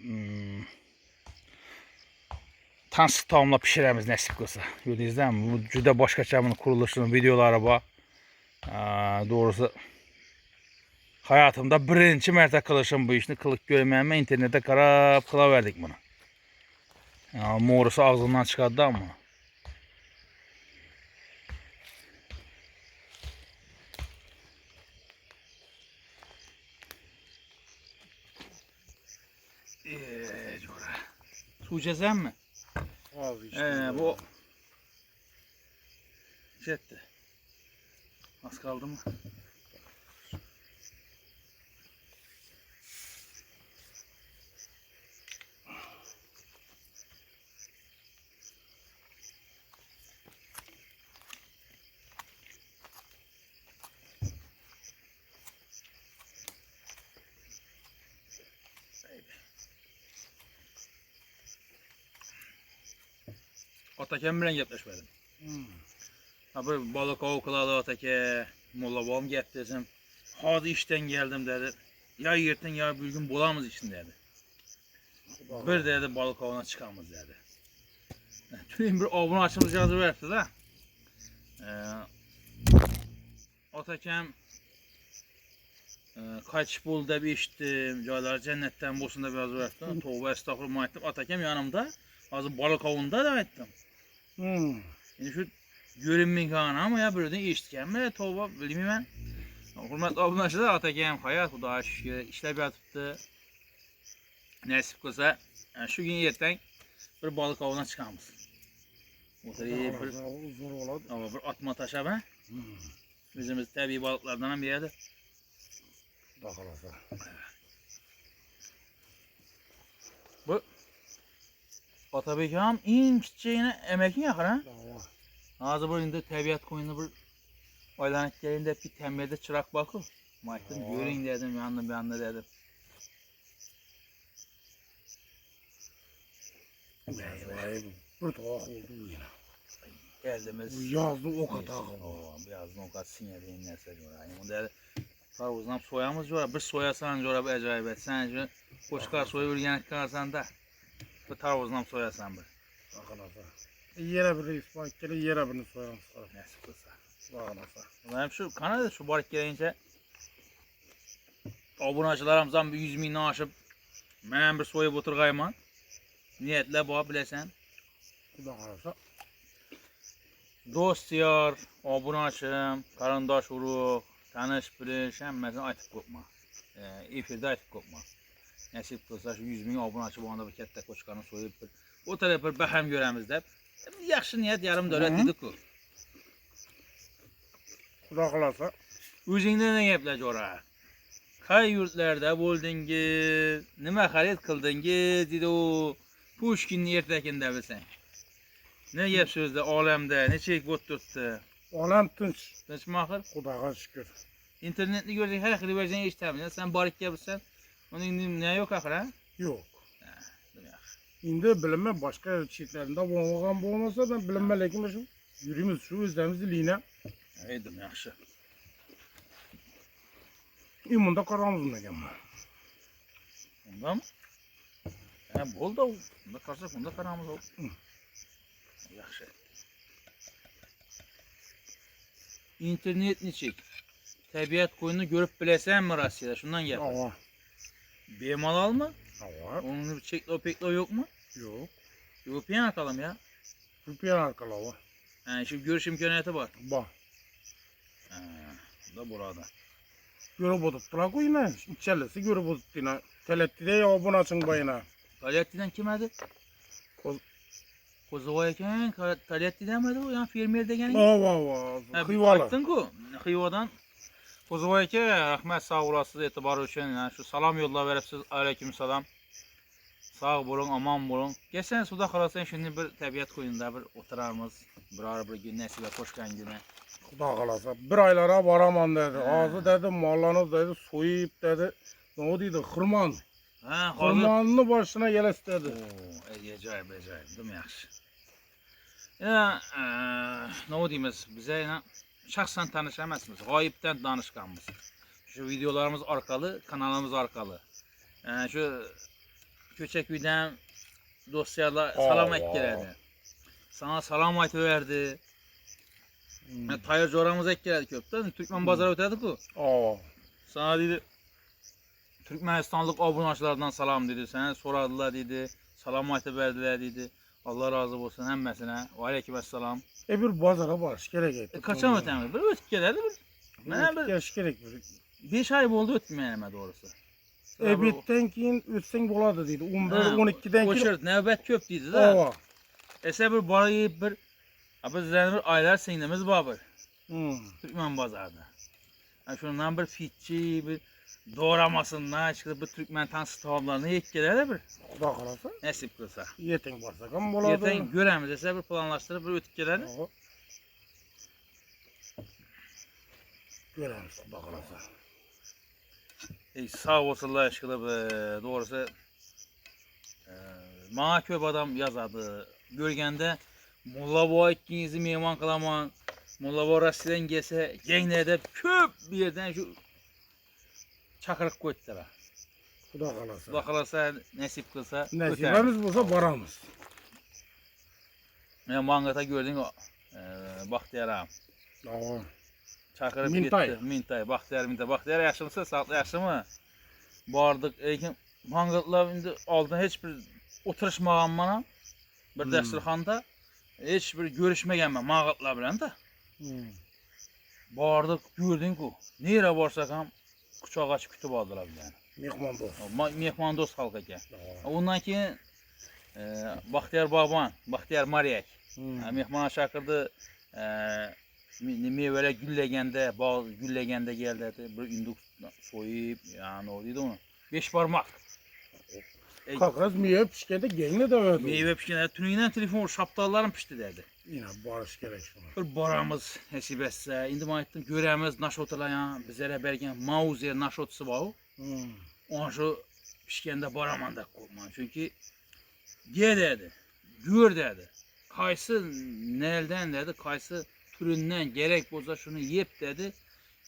tansiq taomlar pishiramiz nasib qilsa. Ko'rdingizmi? Bu juda boshqacha buni qurilishini videolari bor. Doğrusu hayatımda birinchi marta qilishim bu ishni qilib ko'rmayman. İnternetda qarab qilaverdik buni. Mo'risi og'zimdan chiqadi ama. Su içesem mi? Az işte. Bu jetti. Az kaldı mı? Atakem bilen gepleşmedim. Bir balık av kıladı Atake. Molla babam getirdim. Hadi işten geldim dedi. Ya yırtın ya bir gün bulamız için dedi. Bir dedi balık avına çıkamız dedi. Tüm bir avını açımız yazı verdi de. Atakem kaç bul da bir içtim. Caylar cennetten bulsun da biraz verdi. Tövbe estağfurullah ettim. Atakem yanımda. Azı balık avında da ettim. Yani şu görünmek kanı ama ya böyle içtiken mi? Tövbe bilmem ben. Hürmetli abunlaşıda Atakem hayat Xudoga şükür işlep yatıptı. Nasip kılsa yani şu gün yerten bir balık avına çıkamız. Oturayım bir atma taşa be. Bizim tabii balıklardan bir yerde. Bu Atabekam en küçüğüne emekin yakın ha. Ağzı burunda tabiat koyunda bir aylanık gelinde bir tembelde çırak bakır. Maçtım göreyim dedim yanında dedim. Bir tuhaf oldu yine. Geldimiz. Yazdım o kadar. Yazdım o kadar sinyalin nesel yani. Bu dedi. Karvuzdan soyamız var. Bir soyasan jora bir acayip et. Sen koşkar soyu ürgen karsan da. Bir tarvuzdan soyasan bir. Yere bir ispat kere yere birini soyalım. Nasip kılsa. Ben şu Kanada şu balık gelince abunacılarımızdan bir 100 bin aşıp ben bir soyup oturgayman. Niyetle bu bilesen. Dost yar, abunacım, karandaş uruk, tanış biliş, hemmesini aytıp kopma. Efirde aytıp kopma. Nasip kılsa şu 100 bin abunacı bu anda bir kette koçkanı soyup bir o tarafı bəhem görəmizdə. Yaxşı niyet yarım dövlət dedik o. Xudo xolasa. Özündə nə gəplər ora? Qay yurtlarda bo'ldingiz, nima xarid qildingiz dedi o. Pushkinning ertakində bilsang. Ne gap so'zda olamda nechalik bo'p turibdi. Olam tinch. Tinchmi axir? Xudoga shukr. İnternetni ko'rsang har xil verjan eshitamiz. Sen borib kelibsan. Uning nima yo'q axir ha? Yo'q. Endi bilinme başka çiftlerinde bulunmagan bulunmasa ben bilinme lekin şu yürüyümüz şu özlerimizi lina. Eydim yaxşı. İmunda karamız mı degan bu? Unda mı? Bo'ldi. Unda qarsak, unda qaramiz ol. Yaxshi. İnternet nechik? Tabiat qo'yini ko'rib bilasanmi Rossiyada? Shundan gap. Bemalal mı? Var. Onun bir çeklo peklo yok mu? Yok. European atalım ya. Rupiyan arkalı var. Yani şimdi görüş imkaniyeti var. Bak. Ha, da burada. Görüp oturttular ku yine. İçerisi görüp oturttu yine. Telettide ya bunu açın bayına. Talyatti'den kim adı? Koz- Kozovayken Talyatti'den mi adı o? Yani fermer degeni. Va. Kıyvalı. Aytdın ku. Xivadan Kozovayke rahmet sağ olasınız etibarı için. Yani şu salam yolla veripsiz. Aleyküm salam. Sağ olun, aman olun. Geçen suda kalasan şimdi bir tabiat koyunda bir oturarmız. Bir ara bir gün nesibe koşkan güne. Kuda kalasa. Bir aylara varamam dedi. Ha. Ağzı dedi, mallanız dedi, soyup dedi. Ne o dedi, hırman. Ha, hazır. Hırmanını başına yeles dedi. Oo, acayip, değil mi yaxşı? Ya, ne o deyimiz, bize yani şahsen tanışamazsınız, gayipten danışkanımız. Şu videolarımız arkalı, kanalımız arkalı. Yani şu köçek videom dosyalar salam etkilerdi. Sana salam aytıverdi. Yani tayır coramız etkilerdi köpten. Türkmen bazara ötedik o. Sana dedi, Türkmenistanlık obunaçlardan salam dedi. Seni soradılar dedi. Salam aytıverdiler dedi. Allah razı olsun hemmesine. Ve aleykümselam. Bir bazara barış gerek etti. Kaçam ötemi? Bir ötüp geldi bir. Mənə bir Geliş gerek bir. 5 ay oldu ötməyənimə doğrusu. Bitten keyin ötsen boladı dedi. 11-12'den keyin. Koşur, növbət köp deydi də. Ava. Esə bir barayıb bir. Biz bir aylar sinimiz babır. Türkmen bazarda. Yani şundan bir fitçi, bir doğramasından çıkıp bir Türkmen tansı tahamlarını yiyip gelir bir. Kuda kalasa. Nasip kılsa. Yeten varsa kam boladı. Yerten göremiz ise bir planlaştırıp bir ötüp gelir. Göremiz kuda kalasa. Sağ olsunlar aşkına doğrusu. Bana köp adam yazadı. Görgende Molla Boğa ikinizi meyman kılaman. Molla Boğa Rusya'dan gelse genelde köp bir yerden şu çakırık koydular. Kuda kalasa. Allah kalırsa nasip kılsa Nasibimiz bulsa baramız. Ben mangata gördün o Bahtiyar ağam. Ava. Çakırıp Mintay. gitti. Mintay. Bahtiyar yaşımsa sağlıklı yaşlı mı? Bardık. Ekin mangatlar indi aldan hiçbir oturuşmağım bana. Bir dasturxanda hiçbir görüşməyəm mən mangatlar bilen de. Bardık gördün ki nereye varsak ham kucak aç kütüp aldılar bilen. Mehman dost. Mehman dost halk ekan. Ondan keyin Bahtiyar Baban, Bahtiyar Mariyek. Mehmana çakırdı. Meyveler güllegende, bağ güllegende geldi. Bir induk soyup, yani o dedi onu. 5 parmak. Kakraz meyve pişkende genle de verdi. Meyve pişkende tünüyle telefon şaptallarım pişti derdi. Yine barış gerek şuna. Bir baramız hesip etse, indi ben ettim göremiz naşotlayan, bizlere bergen Mauser naşotsu var o. Ona şu pişkende baramanda korkman. Çünkü diye dedi, gör dedi. Kaysı nereden dedi, kaysı türünden gerek bozsa şunu yiyip dedi.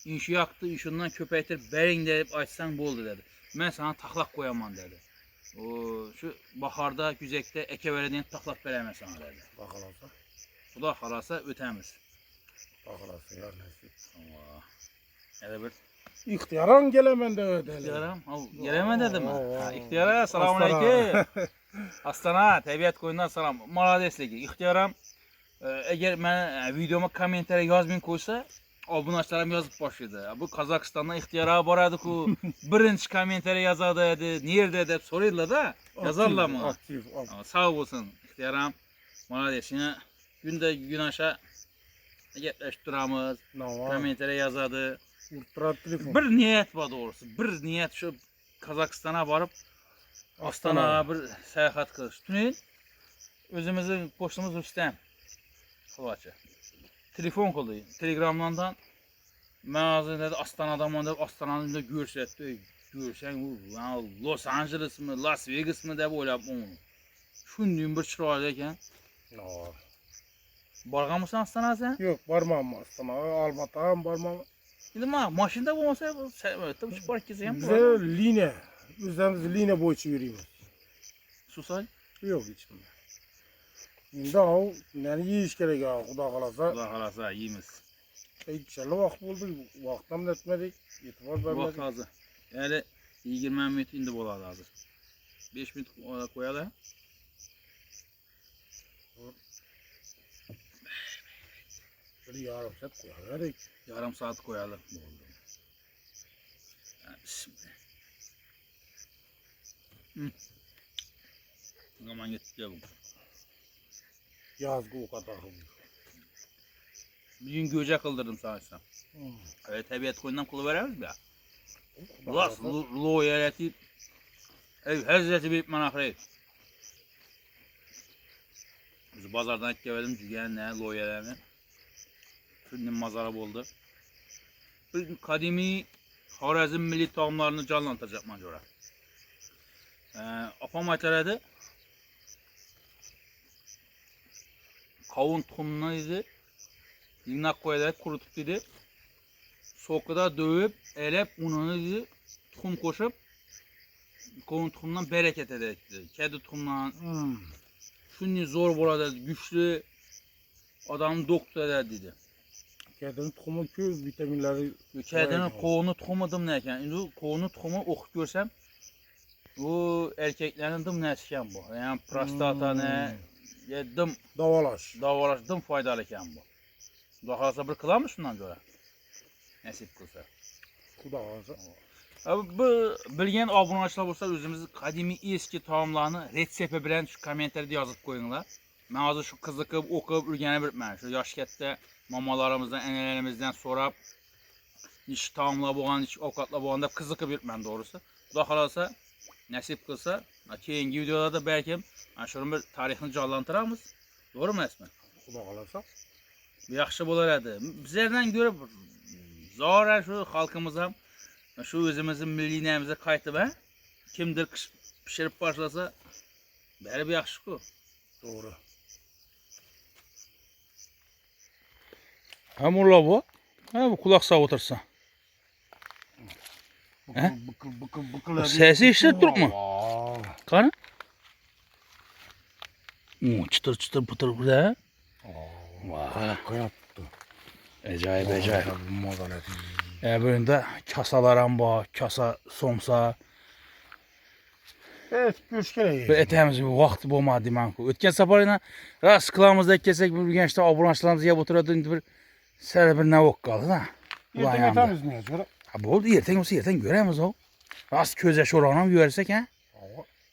İnşi yaktı, işinden köpektir, berin deyip açsan boldu dedi. Ben sana taklak koyamam dedi. O şu baharda, güzekte eke verediğin taklak veremez sana dedi. Bakalasa. Bu da halasa ötemiz. Bakalasa ya nasip. Allah. Hele bir İhtiyaran gelemen de ödeli. İhtiyaram, gelemem dedim Oo. ha. İhtiyara, selamun aleyküm. Astana, tabiat koyundan salam. Maladeslik. İhtiyaram, eğer ben videoma komentara yazmayın koysa, obunaçlarım yazıp başladı. Bu Kazakistan'dan ihtiyara baradı ku, birinci komentara yazadı dedi, nerede dedi, soruyorlar da, yazarlar mı? Aktif. Sağ olsun ihtiyaram, maladesine. Günde gün aşağı getleştiramız, komentara yazadı. Ultra telefon. Bir niyet var doğrusu, bir niyet şu Kazakistan'a varıp Astana bir seyahat kılış. Tünün özümüzün poştumuz Rüstem. Kıvaçı. Telefon kıldı. Telegramdan ben ağzı dedi Astana'dan dedi Astana'nın da görsetti. Görsen Los Angeles mı, Las Vegas mı deyip oylap onu. Şunun bir çırağdayken. Bargan mısın Astana'ya sen? Yok barmam Astana. Almatağım barmam. Dedim ha maşında bu olsa tabii şu park keseyim. Bize line. Bizden line boyutu yürüyoruz. Susay. Yok içimde. Şimdi o yani yiyiş gerek ya kuda kalasa. Allah halasa yiyimiz. İnşallah vakit buldu. Vaktam etmedik. İtibar Vakt vermedik. lazım. Yani 20 minut indi bo'ladi hozir. 5 minut qo'yadi. Bir yarım saat koyarız. Yarım saat koyalım. Oldu. Bismillah. Aman gitti bu. Yazgı o kadar. Bir gün göce kıldırdım sanırsam. Evet tabiat koyundan kulu veremiz mi ya? Ulas lo yereti ev Hazreti Büyük Manafret. Biz bazardan geldim cügen ne lo yerlerini. Şimdi mazara oldu. Bir kadimi Xorazm milli taamlarını canlandıracak macora. Apam aytaradı. Kavun tuxumunu yığınaq koyarak kurutup dedi. Sokuda dövüp, elep ununu dedi. Tuxum koşup kavun tuxumundan bereket ederek dedi. Kedi tuxumundan şunun zor burada güçlü adamı doktor eder dedi. Kedinin tuxumu köz vitaminleri. Kedinin kovunu tuxumudım ne eken? Şimdi kovunu tuxumu okup görsem bu erkeklerin dım nəsiken bu. Yani prostata ne yedim davalaş dım faydalı eken bu. Daha sabır kılar şundan göre? Nasip kılsa. Kuda ağzı. Abi bu bilgen abunachlar olsa özümüz kadimi eski taamlarını retsepti bilen şu kommentarda yazıp koyunlar. Ben hazır şu kızıkıp okuyup ürgene bilmem. Şu yaş ketdə mamalarımızdan, enelerimizden sorab iş taamla boğan, iş ovqatla boğanda kızıkıp bilmem doğrusu. Xuda xalasa nasip kılsa keyingi videolarda belki şunun bir tarixini canlandırarız. Doğru mu Esmen? Kuda alasa. Yaxşı bolardı. Bizlerden görüp zora şu halkımıza şu özümüzün milliyetimize qaytıp kimdir pişirip başlasa beri bir yaxşı ku. Doğru. Ha mulla bu. Ha bu kulak sağ otursa. Bıkıl. Sesi işlet duruk mu? Kanı? Çıtır çıtır pıtır burada. Vay. Kayattı. Acayip acayip. Mozalet. Birində kasalarım var, kasa, somsa. Evet, görüşkələ Bir etəmiz bir vaxt olmadı mən. Ötən səfər ilə rast qılamızda keçsək bir gəncdə abunəçilərimiz yeyib oturardı. İndi bir sərə bir nə ok qaldı da. Ertəng etəmiz niyə görə? Ha bu oldu, ertəng olsa ertəng görəmiz o. Rast közəş oranam görsək hə?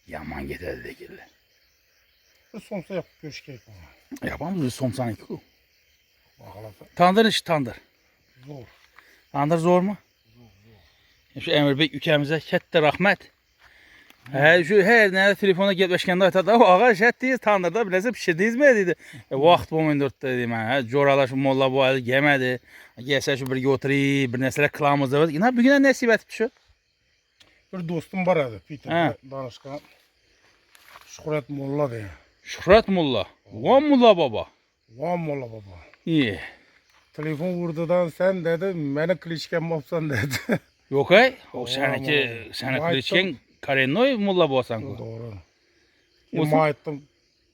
Yaman gedədi də gəldi. Bir somsa yapıp görüşkələ. Yapamız bir somsan iki ku. Bakalasa. Tandır iş tandır. Zor. Tandır zor mu? Şu Emir Bey ülkəmizə kətdə rəhmət. Şu her ne telefona gelmişken de aytadı. Ağa şətdiyiz tandırda biləsə pişirdiniz mi dedi. Vaxt bu mündürtdə dedim mən. Coralar şu molla bu ayı yemədi. Gəlsə şu bir oturayım, bir nəsələ kılamızda var. İna bugün nəsib etib şu. Bir dostum var idi, Peter'da danışkan. Şükret Molla diye. Şükret Molla. Van Molla baba. Van Molla baba. İyi. Telefon vurdudan sen dedi, beni klişken yapsan dedi. Yok ay. O seninki, seni kılıçken Karennoy Molla babasan ku. Doğru. Olsun. İma ettim,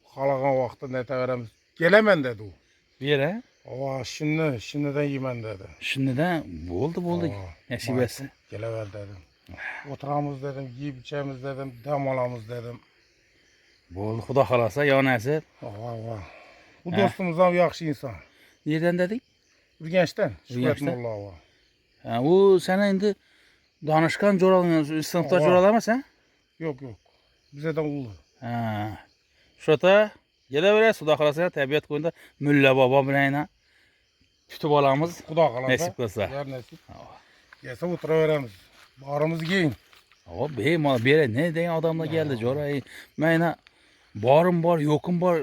halagan vaxtı ne təqərəmiz. Gələmən dedi o. Bir yere. Ava şimdiden yemen dedi. Şimdiden oldu. Nəsib etsin. Gələver dedim. Oturamız dedim, yiyip içemiz dedim, dem alamız dedim. Oldu. Xuda xalasa ya nəsib. Ava. Bu dostumuzdan yaxşı insan. Nereden dedik? Bir gençten. Şükret Gençten. Molla ava. Ha, o sana indi danışkan coralan, sınıfta Aa. coralama sen? Yok. Bizeden ulu. Ha. Şurada geleverəs, Xuda xalasa təbiət qoyunda Mülla baba biləyinə tutub alamız. Kuda kalasa. Nəsib qılsa. Yer nesip. Gelse oturuveremiz. Bağrımızı giyin. O bey mal bir yere ne deyin adamla geldi corayı. Mənə barım var, yokum var.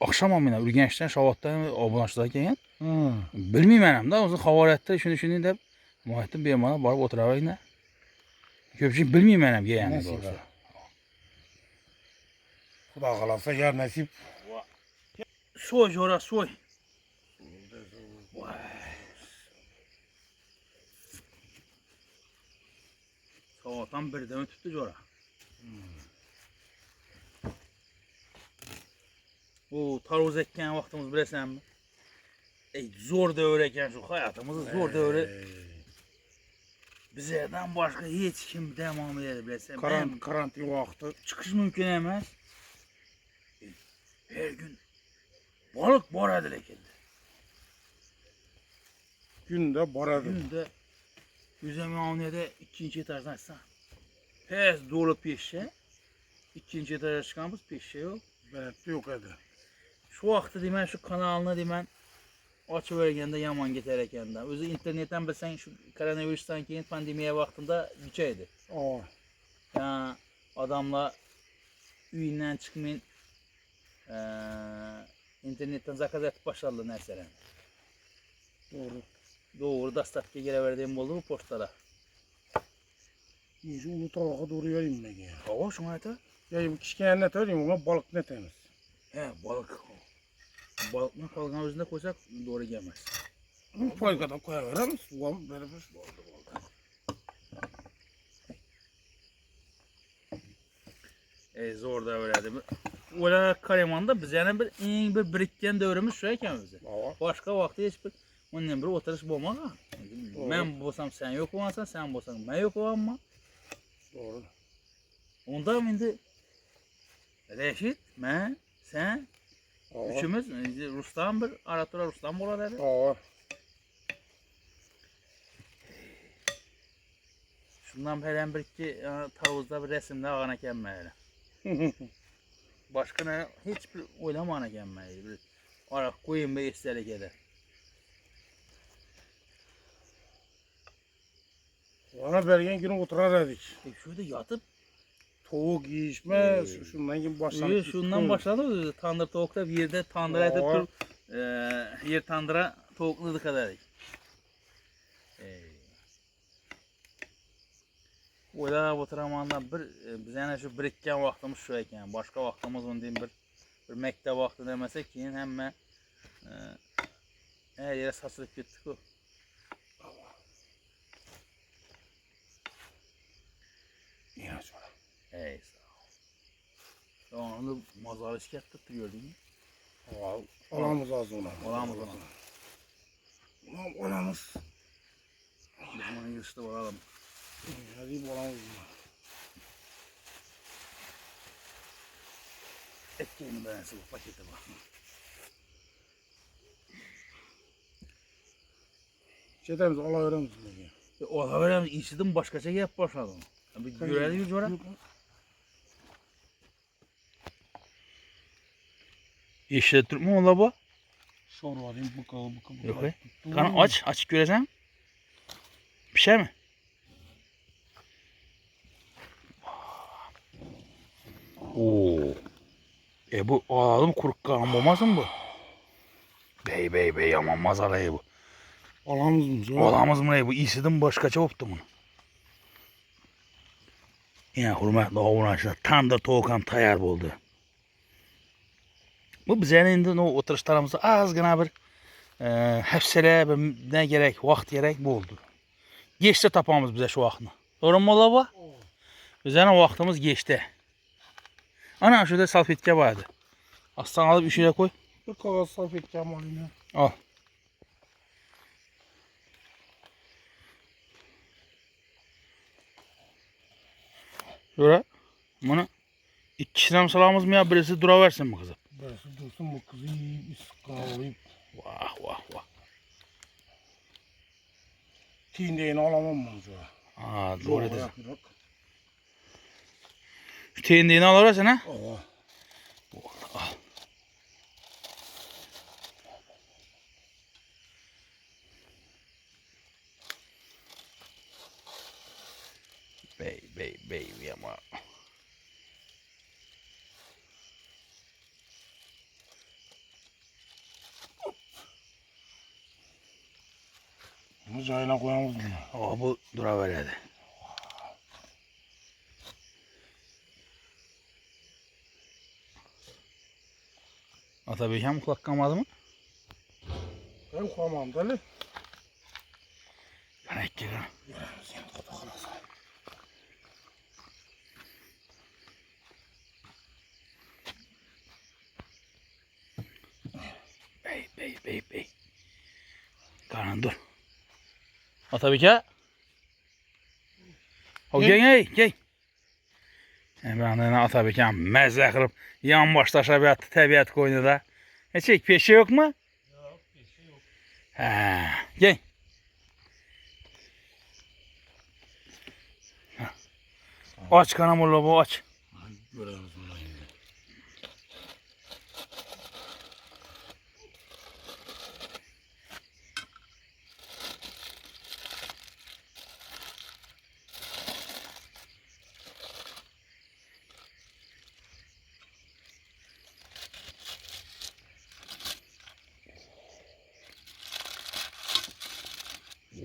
Axşam amına Ürgəncdən, Şavatdan, Abunçdakən bilməyəm də, o xabarətdə şunu də mühəttib bir mana barıb oturarıq. Köpçük bilməyəm yəni doğrusu. Kuda kalasa yer nesip. Soy cora soy. Sabahtan birden tuttu cora. O tarvuz ekken vaktimiz bilesen mi? Zor dövür eken şu hayatımızı zor dövür. bizlerden başka hiç kim devam edebilirse Karantin vakti. çıkış mümkün emas. Her gün balık boradı lekildi. Günde baradı. Günde yüzemehanede ikinci etajdan açsan. Pes dolu peşe. İkinci etaja çıkanımız peşe yok. Belette yok edi. Şu vakti demen şu kanalını demen açıvergende yaman geter ekende. Özü internetten bilsen şu koronavirüsten keyin pandemiya vaktında güçeydi. Aa. Yani adamla üyinden çıkmayın internetten zakaz etip başladılar nerselen. Doğru. Doğru dastatke gireverdiğim oldu mu postlara. İyice ulu tavağa doğru yayayım ben ya. Hava şuna ete. Yayayım kişkene net öreyim ona balık ne temiz. He balık. Balıkla kalgan özünde koysak doğru gelmez. Bu paykada koyuverem. Suvam beraber. Zor da öyleydi. Öyle Karaman'da biz yani bir birikken dövrümüz şu ekan bize. Başka vakti hiçbir ondan bir oturuş bulmak ha. Ben bolsam sen yok olansan, sen bolsan ben yok olanma. Doğru. Onda indi Reşit, ben, sen, üçümüz, Rustam bir, aratura Rustam boladı. Aa. Şundan helen bir iki tavuzda bir resimde ağana gelmeyelim. Başka ne hiçbir oylamana gelmeyi. Bir ara koyun bir istelik eder. Bana bergen günü oturar edik. Şöyle yatıp Tavuk yiyişme, şundan gibi başladık. şundan başladı. Tandır tavukta bir yerde tandıra edip dur. Yer tandıra tavukladık kadar. Oylar oturamanda bir bizene şu birikken vaktimiz şu ekan. Başka vaktimiz onu diyeyim bir mektep vakti demesek keyin hemme her yere saçılıp gittik o. Yine sonra. Ey sağ ol. Onu mazal işket tuttu gördün mü? Olamız az ona. Olamız ona. Olamız. Biz bunu yırıştı olalım. Hadi olamız. Etkeğini beğense bu pakete bak. Çetemiz alıveremiz. Ola verem işidim başkaça yap başladım. Bir görelim yüz var. İşte Türkmen ola bu. Şor var diyeyim bıkalı. Yok be. Kan aç göresen. Bir şey mi? Oo. Bu alalım kuruk kan olmaz mı bu? Bey aman mazarayı bu. Olamız mı? Olamaz mı bu? İşidim başkaça optu bunu. Yine hürmetli oğlanlar tandır toğukam tayar oldu. Bu bize indi o oturuşlarımızda azgına bir hepsele bir ne gerek, vakt gerek bu oldu. Geçti tapamız bize şu vaktini. Doğru mu ola bu? Bize vaktimiz geçti. Ana şurada salfetke vardı. Aslan alıp işine koy. Bir kağıt salfetkem alayım ya. Al. Şöyle bunu ikisinden salamız mı ya birisi duraversin mi kızım? Birisi dursun bu kızı yiyip ıskalayıp. Vah. Tindeğini alamam ben şu an. Doğru edin. Şu teğendiğini alıversen ha? Al. Bey ama. Bunu cayına koyamız mı? Bu duraverdi. Atabeyken kulak kalmadı mı? Ben koymam deli. Ben ekledim. Bey. Karnın dur. Atabeyke. O gel gel. Ben de Atabekam məzə qırıb yan başda təbiət qoynunda. Heç peşə yok mu? Yok, bir şey yok. Hə, gel. Aç kanamurla bu aç. Görürüz bunu şimdi.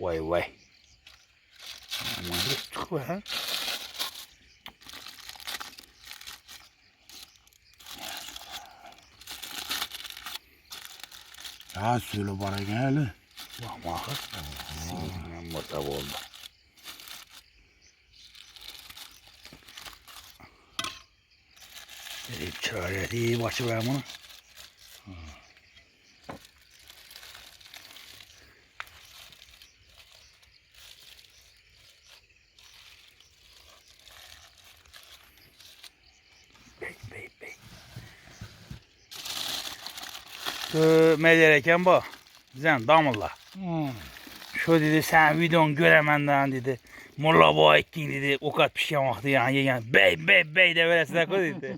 Vay vay. Aman tuttuk be ha. Ya söyle bana gel. Vah Sinirden mırtav oldu. Verip çırar iyi başı ben bunu. Bey. Melereken bu. Sen damılla. Şu dedi sen videon göremenden dedi. Molla boğa etkin dedi. O kadar pişken vakti yani. Bey de veresine koy dedi.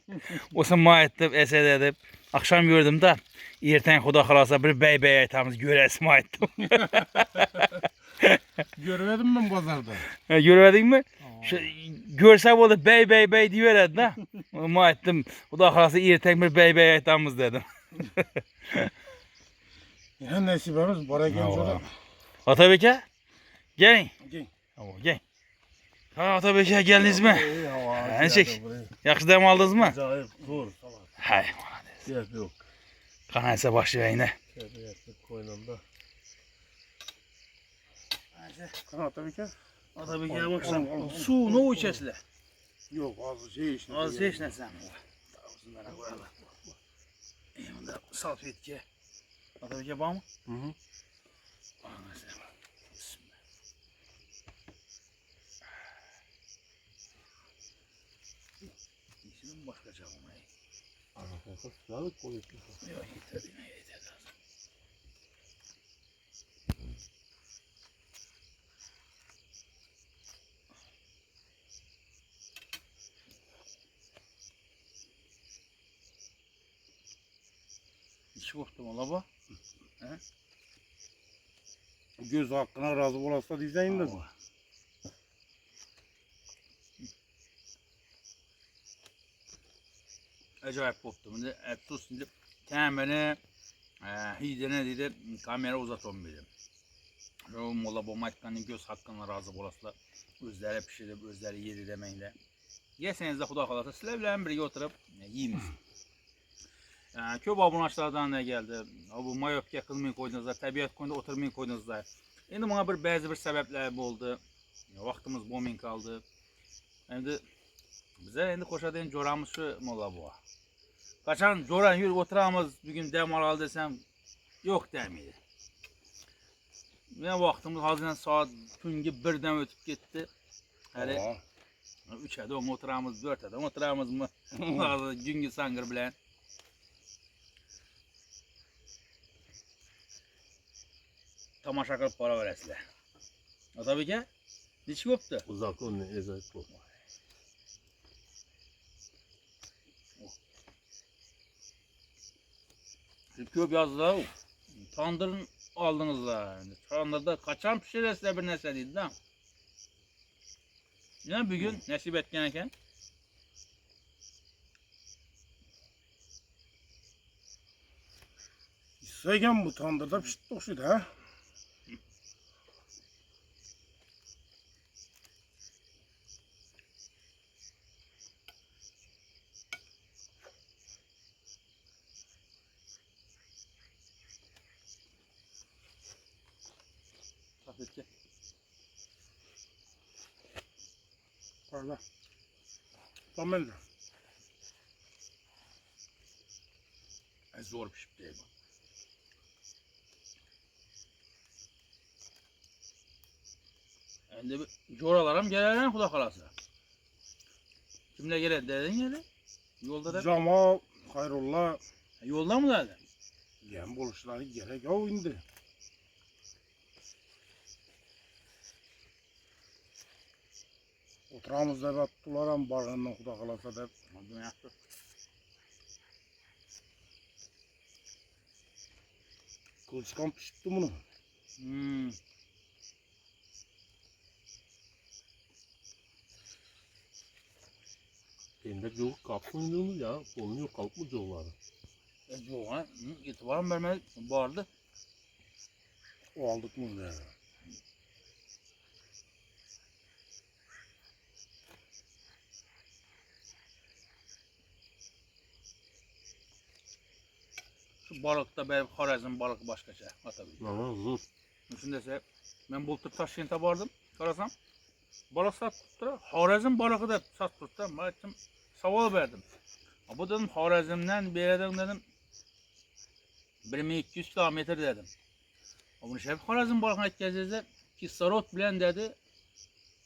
O zaman ettim esed edip. Akşam gördüm de. Erten Xuda xalasa bir bey aytamız göresim ettim. Görmedim ben pazarda. Görmedin mi? Görse oldu bey diyorlardı da. Ama ettim. Xuda xalasa erten bir bey aytamız dedim. Ya nasibimiz bana gel şurada. Atabeke gel. Gel. Ha Atabeke geldiniz mi? Ne çek? Yaxşı dem aldınız mı? Acayip zor. Hay. Gerek yok. Kanaysa başlıyor yine. Tabiatlı koynanda. Kana tabii ki. Atabeke baksana. Su ne uçesle? Yok az şey işte. Az hiç ne sen? Ağzından koyalım. Eyvallah salfetke. Atabeke var mı? Hı hı. İşinin başka cevabı. Anlatırsa sağlık koyuyorsun. Yok yeter yine yeter. İş koptu mu la bu? Göz hakkına razı olasın diyeceğin de. Acayip koptu. Şimdi sus şimdi temene hidene dedi kamera uzatalım dedim. O mola bomaytkanın göz hakkına razı olasın. Özleri pişirip özleri yedi demeyle. Yeseniz de Xuda xalasa sizler bilen birlikte oturup yiyiniz. Köp abunçlardan ne geldi? Bu mayopka qılmayın qoydunuzlar, təbiət qoyunda oturmayın qoydunuzlar. Endi bana bəzi bir səbəblər oldu. Vaxtımız bomin qaldı. Endi bize endi qoşadığın coramız şu molla bu. Kaçan coran yürü oturamız bugün dem al desem yok demeydi. Ne vaxtımız hazırdan saat tüngi birden ötüp gitti. Hele 3 adam oturamız, 4 adam oturamız mı? Güngü sangır bilen. Tamaşa kılıp para veresizler. Tabii ki. Hiç yoktu. Uzak onu ezayip bu. Köp yazdılar. Tandırın aldınız da. Tandırda kaçan pişiresizler bir nesle değil de. Yine bir gün nasip etken eken. İsteyken bu tandırda pişti okşuydu ha. Afiyet Pardon. Tamam. zor pişip değil bu. Endi jo'ralarim kelar xudo xolasa. Kimlar keladi deding endi? Yo'lda da. Jamal, Xayrulla Yo'ldami dedi? ham bo'lishlari kerak ya endi. O'tiramiz deb atdilar ham borgandan xudo xolasa deb. Bundan yaxshi. Kılıçkan pişibdi bunu. Endi yo'q qapsın ya. Onun yok kalkmı yolları. Yo'q, ha. E'tiborim bermadi. Bordi. O aldık mı ya? Shu baliqda berib Xorazm baliqi boshqacha atabi. Ama zor. Shunda desa, men bultur Toshkentga bordim, qarasam, baliq sotib turibdi. Xorazm balig'i deb sotib turibdi. Men aytdim, savol berdim. Bu dedim Xorazmdan beradim dedim. 1200 kilometr dedim. Buni shab Xorazm balig'ini aytganingizda kislorod bilan dedi.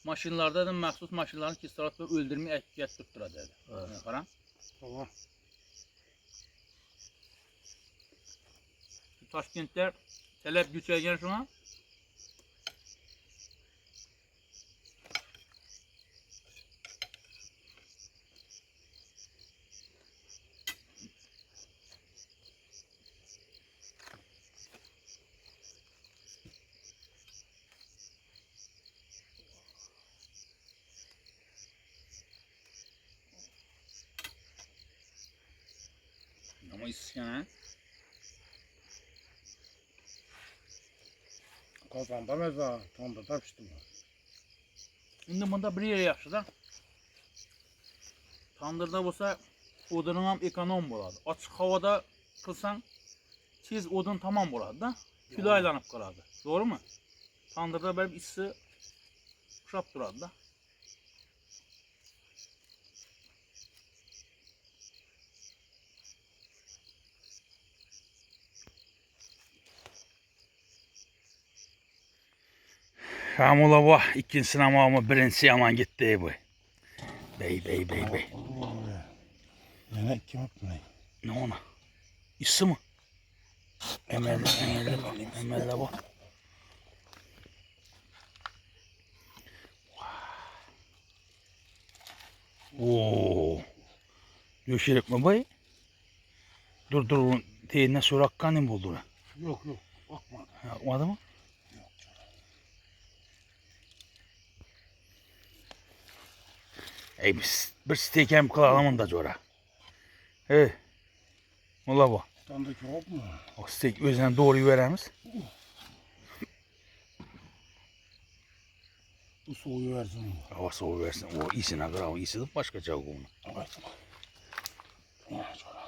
Mashinalarda dedim, maxsus mashinalarni kislorod bilan o'ldirmay aytib turadi dedi. Qarang. Tamam. Toshkentda talab kuchaygan shuna. Ama isyan ha. Kazanda meza, tandırda pişti bu. Endi bunda bir yeri yaxshi-da. Tandırda bo'lsa, o'dining ham ekonom bo'ladi. Ochiq havoda qilsang, tez o'din tamom bo'ladi-da. Kul aylanib qoladi. To'g'rimi? Tandırda berib issi ushab turadi-da. Hamula bu ikkinchisini ama birinchisi yomon ketdi bu. Bey. Yana ikki yaptın. Ne ona? İsi mi? Emelle bu. Oo. Döşerek mi bay? Dur. Teyine surakkan mı buldu? Yok, bakma. Yapmadı mı? Ey biz bir stekem kılalım da cora. Hey. Ola bu. Tandaki hop mu? O stek özüne doğru veremiz. Bu soğuyu versin. Hava soğuğu versin. O iyisine kadar o iyisi de başka çabuk onu. Evet. Ya cora.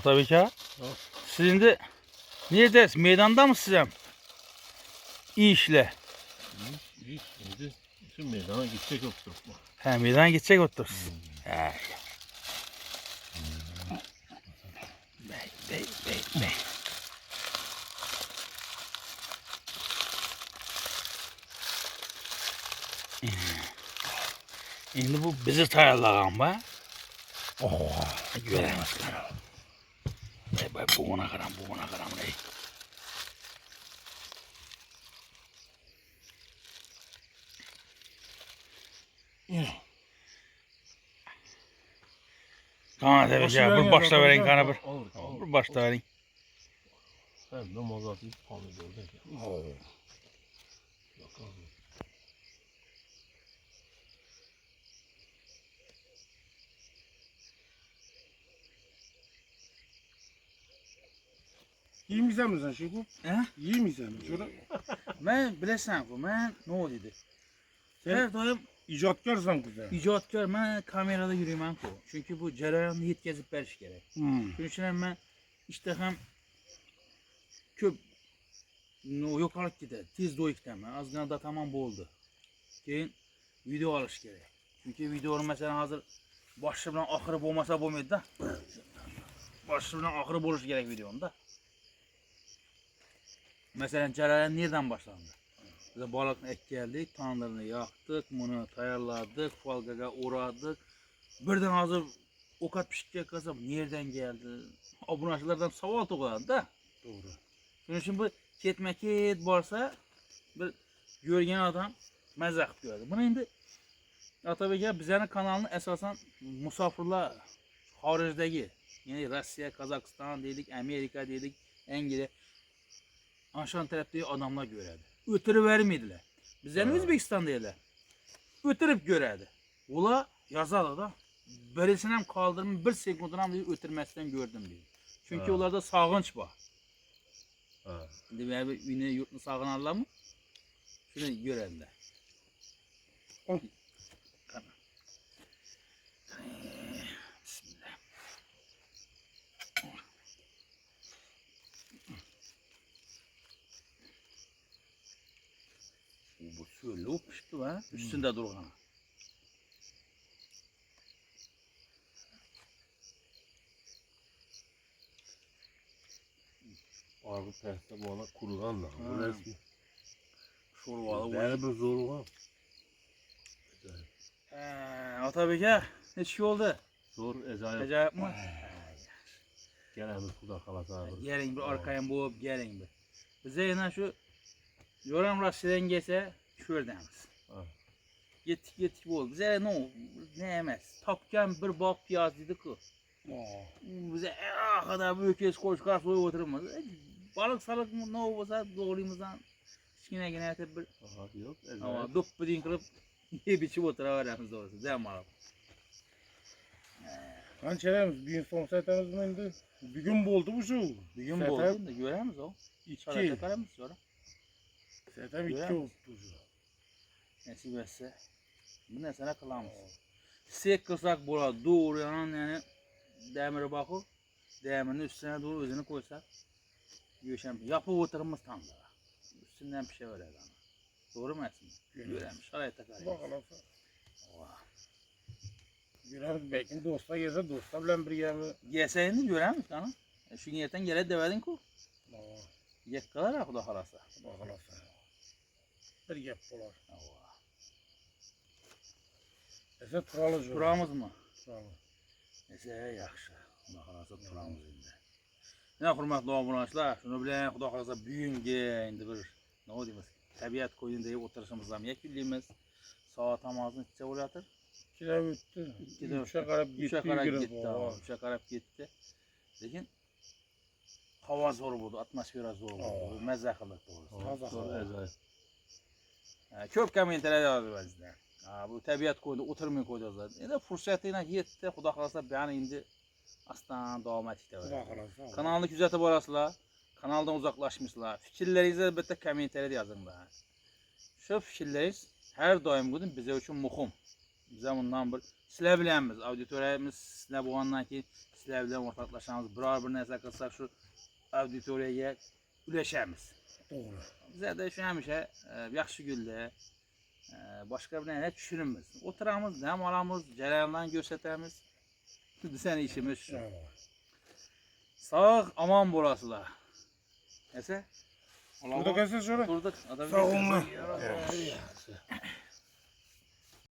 Tabii ki ha. Sizin de neredesiniz? Meydanda mı sizem? İyi işle. İyi. Şimdi meydana gidecek yoktur. He meydana gidecek otur. He. Bey. Şimdi bu bizi tayarlagan be. Oh, göremez karam. Bey buğuna karam. Ey. Kana tabii ki. Bir başta verin kana bir. Bir başta verin. Hem de mazatı kanı gördük ya. Yok abi. Yiyemeyecek misin Şiko? He? Yiyemeyecek misin? Şöyle Men bilasan ku, men nima deydi? Her doim icatkarsan kızım. ijodkor, men kamerada yurayman ku. Chunki bu jarayonni yetkazib berish kerak. Shuning uchun ham men ishda ham ko'p yo'qolib ketadi. Tez do'yikdaman. Ozgina dataman bo'ldi. keyin video olish kerak. Chunki videoni masalan hozir boshi bilan oxiri bo'lmasa bo'lmaydi-da. Boshi bilan oxiri bo'lishi kerak videoda. Masalan, jarayon nereden boshlandi? Biz baliqni ekkeldik, tandirni yoqdik, buni tayyorladik, folgaga o'radik. Birdan hozir ovqat pishib qolsa, nereden geldi? Obunachilardan savol tug'iladi-da. To'g'ri. Shuning uchun bu ketma-ket borsa, bir görgen adam mazza qilib ko'radi. Buni endi Otabek aka bizning kanalni asosan musofirlar xorijdagi, ya'ni Rossiya, Qozog'iston deylik, Amerika deylik, Angliya aşan tarafdagi odamlar ko'radi. O'tirib vermeydilar. Bizning O'zbekistondagilar o'tirib ko'radi. Ular yozadi-da. Birisini ham qoldirmay 1 sekundini ham o'tirmasdan ko'rdim deydi. Chunki ularda sog'inch bor. Demek bir uyni yurtni sog'inarlarmi? Shuni ko'radilar. Qana. Bismillah. Bu so'lib pishdi va ustida turgan. Arı pəhsə bana kurulan da. Bu resmi. Şorvalı Bəli bir zoruğa. Otabek aka, neçə oldu? Zor acayip. Acayip mi? Gelemiz kuda kalasa abi. Gelin bir arkayın boğup gelin bir. Bize yine şu Yoram Rusya'dan gelse şuradayız. Gittik bu oldu. Bize ne emez. Tapken bir bak piyaz dedik ki. Bize kadar büyük kes koş karşı soyup oturmaz. Balık salık ne olsa doğruyumuzdan kichkina aytib bir Yok. ama do'ppidan qilib yeb ichib o'tiraveramiz doğrusu. Dem olib. Qanchalarimiz bugun son saytamizmi endi? Bugun bo'ldi bu shu. Bugun bo'ldi, endi ko'ramiz o. 2. Qaramiz sonra. Saytam 2 Ko'ramiz. bo'ldi shu. Nasib etsa bu narsani qilamiz. Sek qilsak bo'ladi. Doğru yani demiri bakıp demirni üstüne doğru özünü koysak göğüşen yapıp oturmamız tam da. Üstünden pişiveradi ana. Doğru mu aslında? Görəmiş, şarayətə qarşı. Bakalım. Görəmiz belki dostlar gelse dostlar bilen birgəmi. Gəlsə indi görəmiş ana. Şu niyetten gələ dəvədin ki. Yek qalar ha xuda xalasa. Bakalım. Bir gap olar. Ese turalı jol. Turamız mı? Turalı. Neyse yaxşı. Xuda xalasa turamız indi. Ne hurmatli obunachilar, şunu bilen xuda xalasa bugungi endi bir ne deymiz? Tabiat koyundagi o'tirishimizdan yakunlaymiz. Soat namozini necha bo'layotir? 2'de öttü. 3'e qarab ketdi. 3'e qarab ketdi. 3'e qarab ketdi. Lekin havo zo'r bo'ldi, atmosfera zo'r bo'ldi. Mazza qildi to'g'risi. Zor acayip. Ko'p kommentariylar yozib bizlar. Bu tabiat koyunda o'tirmay qo'ydilar. Endi fursatina yetdi, xudo xolasa bani endi aslan davom etdi. Kanalni kuzatib borasizlar. Kanaldan uzaklaşmışlar. Fikirlerinizə əlbəttə kommentariyada yazınlar. Şu fikirləriniz hər daim budun bizə üçün muhim. Bizə bundan bir sizlər bilənmiz, auditoriyamız sizlər boğandan ki, sizlər bilən ortaklaşamız, bir nəsə qılsaq şu auditoriyaya üləşəmiz. Doğru. Bizə də şu həmişə yaxşı güllə, başqa bir nə düşünürüz. Oturamız, nəm aramız, cərəyandan göstərəmiz. Sən işimiz şu. Sağ, aman bolasılar. Neyse. Burada gelsin şöyle. Durduk. Sağ olun.